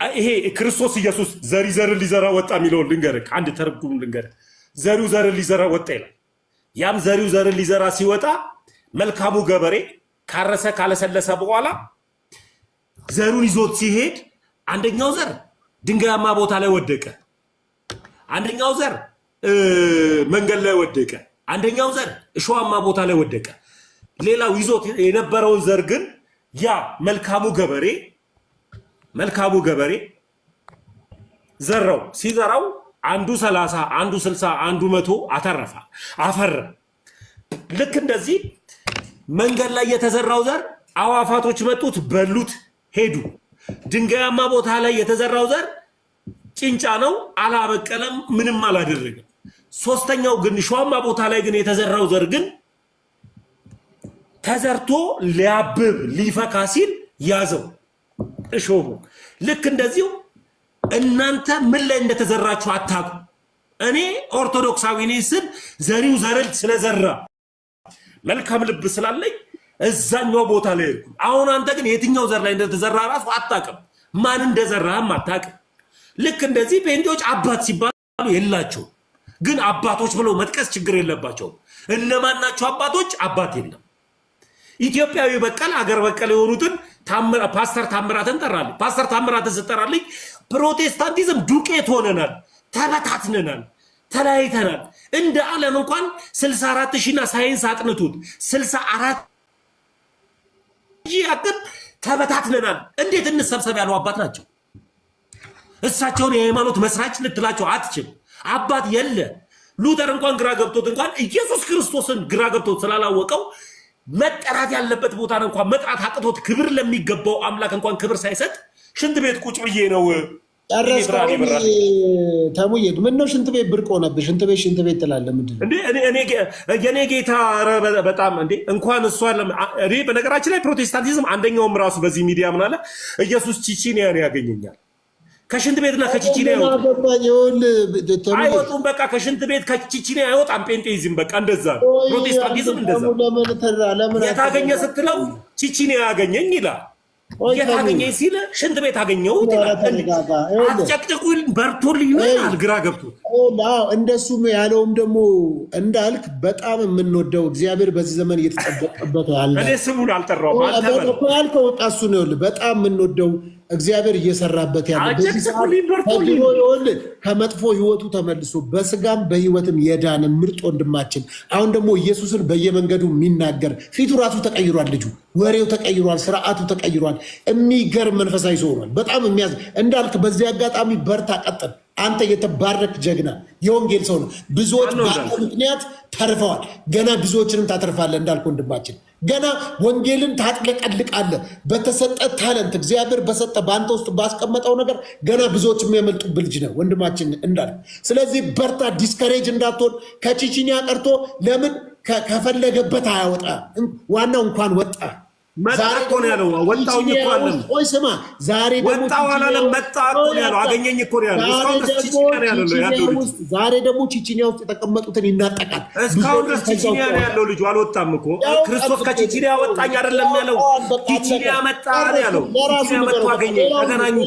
ይሄ ክርስቶስ ኢየሱስ ዘርን ሊዘራ ወጣ የሚለውን ልንገርህ፣ አንድ ተርጉም ልንገርህ። ዘርን ሊዘራ ወጣ ይላል። ያም ዘርን ሊዘራ ሲወጣ መልካሙ ገበሬ ካረሰ ካለሰለሰ በኋላ ዘሩን ይዞት ሲሄድ አንደኛው ዘር ድንጋያማ ቦታ ላይ ወደቀ፣ አንደኛው ዘር መንገድ ላይ ወደቀ፣ አንደኛው ዘር እሾሃማ ቦታ ላይ ወደቀ። ሌላው ይዞት የነበረውን ዘር ግን ያ መልካሙ ገበሬ ዘራው። ሲዘራው አንዱ 30 አንዱ 60 አንዱ 100 አፈራ። ልክ እንደዚህ መንገድ ላይ የተዘራው ዘር አዋፋቶች መጡት፣ በሉት፣ ሄዱ። ድንጋያማ ቦታ ላይ የተዘራው ዘር ጭንጫ ነው፣ አላበቀለም፣ ምንም አላደረገም። ሶስተኛው ግን ሸዋማ ቦታ ላይ ግን የተዘራው ዘር ግን ተዘርቶ ሊያብብ ሊፈካ ሲል ያዘው እሾሁ። ልክ እንደዚሁ እናንተ ምን ላይ እንደተዘራችሁ አታውቁ። እኔ ኦርቶዶክሳዊ ነኝ ስል ዘሪው ዘርን ስለዘራ መልካም ልብ ስላለኝ እዛኛው ቦታ ላይ ሄድኩ። አሁን አንተ ግን የትኛው ዘር ላይ እንደተዘራ ራሱ አታውቅም፣ ማን እንደዘራህም አታውቅም። ልክ እንደዚህ ጴንጤዎች አባት ሲባሉ የላቸውም፣ ግን አባቶች ብለው መጥቀስ ችግር የለባቸውም። እነማን ናቸው አባቶች? አባት የለም። ኢትዮጵያዊ በቀል አገር በቀል የሆኑትን ፓስተር ታምራትን ጠራልኝ። ፓስተር ታምራትን ስጠራልኝ ፕሮቴስታንቲዝም ዱቄት ሆነናል፣ ተበታትነናል፣ ተለያይተናል። እንደ ዓለም እንኳን 64 ሺና ሳይንስ አጥንቱት 64 ያክል ተበታትነናል። እንዴት እንሰብሰብ ያለው አባት ናቸው። እሳቸውን የሃይማኖት መስራች ልትላቸው አትችል። አባት የለ። ሉተር እንኳን ግራ ገብቶት እንኳን ኢየሱስ ክርስቶስን ግራ ገብቶት ስላላወቀው መጠራት ያለበት ቦታ እንኳን መጥራት አቅቶት ክብር ለሚገባው አምላክ እንኳን ክብር ሳይሰጥ ሽንት ቤት ቁጭ ብዬ ነው ተሙዬ። ምን ነው ሽንት ቤት ብርቅ ሆነብህ? ሽንት ቤት ትላለህ ምንድን ነው እንዴ? የኔ ጌታ በጣም እንዴ እንኳን እሷ እኔ በነገራችን ላይ ፕሮቴስታንቲዝም አንደኛውም ራሱ በዚህ ሚዲያ ምን አለ ኢየሱስ ቺቺኒያን ያገኘኛል። ከሽንት ቤትና ከቺቺኒያ አይወጡም። በቃ ከሽንት ቤት ከቺቺኒያ አይወጣም። ጴንጤይዝም በቃ እንደዛ ነው። ፕሮቴስታንቲዝም እንደዛ የታገኘ ስትለው ቺቺኒያ ያገኘኝ ይላል። የታገኘኝ ሲል ሽንት ቤት አገኘሁት ይላል። አጨቅጭቁኝ በርቶልኝ ይላል። ግራ ገብቶ እንደሱ ያለውም ደግሞ እንዳልክ በጣም የምንወደው እግዚአብሔር በዚህ ዘመን እየተጠበቀበት ያለ እኔ ስሙን አልጠራሁም ያልከው በቃ እሱ ነው። በጣም የምንወደው እግዚአብሔር እየሰራበት ያለ ከመጥፎ ህይወቱ ተመልሶ በስጋም በህይወትም የዳነ ምርጥ ወንድማችን አሁን ደግሞ ኢየሱስን በየመንገዱ የሚናገር ፊቱ ራሱ ተቀይሯል። ልጁ ወሬው ተቀይሯል። ስርዓቱ ተቀይሯል። የሚገርም መንፈሳዊ ሰው ሆኗል። በጣም የሚያዝ እንዳልክ በዚህ አጋጣሚ በርታ፣ ቀጥል። አንተ የተባረክ ጀግና የወንጌል ሰው ነው። ብዙዎች በአንተ ምክንያት ተርፈዋል። ገና ብዙዎችንም ታተርፋለህ እንዳልክ ወንድማችን። ገና ወንጌልን ታጥለቀልቃለህ። በተሰጠ ታለንት እግዚአብሔር በሰጠ በአንተ ውስጥ ባስቀመጠው ነገር ገና ብዙዎች የሚያመልጡብህ ልጅ ነው ወንድማችን እንዳለ። ስለዚህ በርታ፣ ዲስከሬጅ እንዳትሆን። ከቺቺኒያ ቀርቶ ለምን ከፈለገበት አያወጣ። ዋናው እንኳን ወጣ። መጣ እኮ ነው ያለው። ወጣውኝ እኮ አለም። ቆይ ስማ፣ ዛሬ ደግሞ ወጣው አላለም። መጣ እኮ ነው ያለው። አገኘኝ እኮ ነው ያለው። እስካሁን ድረስ ቺቺኒያ ነው ያለው። ዛሬ ደግሞ ቺቺኒያ ውስጥ የተቀመጡትን ይናጠቃል። እስካሁን ድረስ ቺቺኒያ ነው ያለው። ልጁ አልወጣም እኮ። ክርስቶስ ከቺቺኒያ ወጣኝ አይደለም ያለው። ቺቺኒያ መጣ ነው ያለው። ቺቺኒያ መጥቶ አገኘኝ፣ ተገናኙ።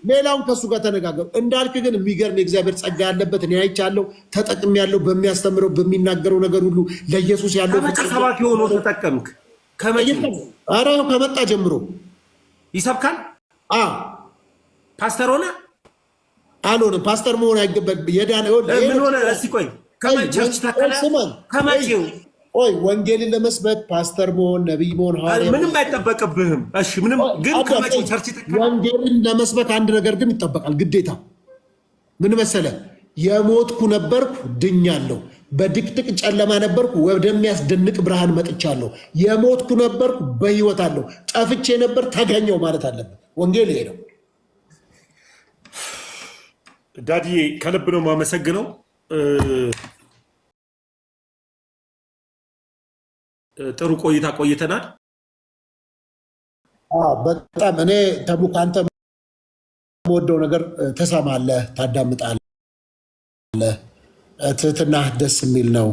ሌላውን ከእሱ ጋር ተነጋገሩ። እንዳልክ ግን የሚገርም የእግዚአብሔር ጸጋ ያለበት እኔ አይቻለሁ፣ ተጠቅሜያለሁ። በሚያስተምረው በሚናገረው ነገር ሁሉ ለኢየሱስ ያለው ፍቅር ሰባኪ ሆኖ ተጠቀምክ። ኧረ ከመጣ ጀምሮ ይሰብካል። ፓስተር ሆነ አልሆነም። ፓስተር መሆን አይገባም። የዳነ ምን ሆነ? እስኪ ቆይ ከመቸርች ተከለ ከመቼው ቆይ ወንጌልን ለመስበክ ፓስተር መሆን ነብይ መሆን ሐዋርያ ምንም አይጠበቅብህም። እሺ ምንም ግን ከመቼው ቸርች ተከለ ወንጌልን ለመስበክ አንድ ነገር ግን ይጠበቃል ግዴታ። ምን መሰለ? የሞትኩ ነበርኩ ድኛለሁ። በድቅድቅ ጨለማ ነበርኩ ወደሚያስደንቅ ብርሃን መጥቻለሁ። የሞትኩ ነበርኩ በህይወት አለሁ። ጠፍቼ ነበር ተገኘው ማለት አለበት። ወንጌል ይሄ ነው። ዳዲዬ ከልብ ነው የማመሰግነው። ጥሩ ቆይታ ቆይተናል። በጣም እኔ ተሙ ከአንተ የምወደው ነገር ትሰማለህ፣ ታዳምጣለህ። ትህትና ደስ የሚል ነው።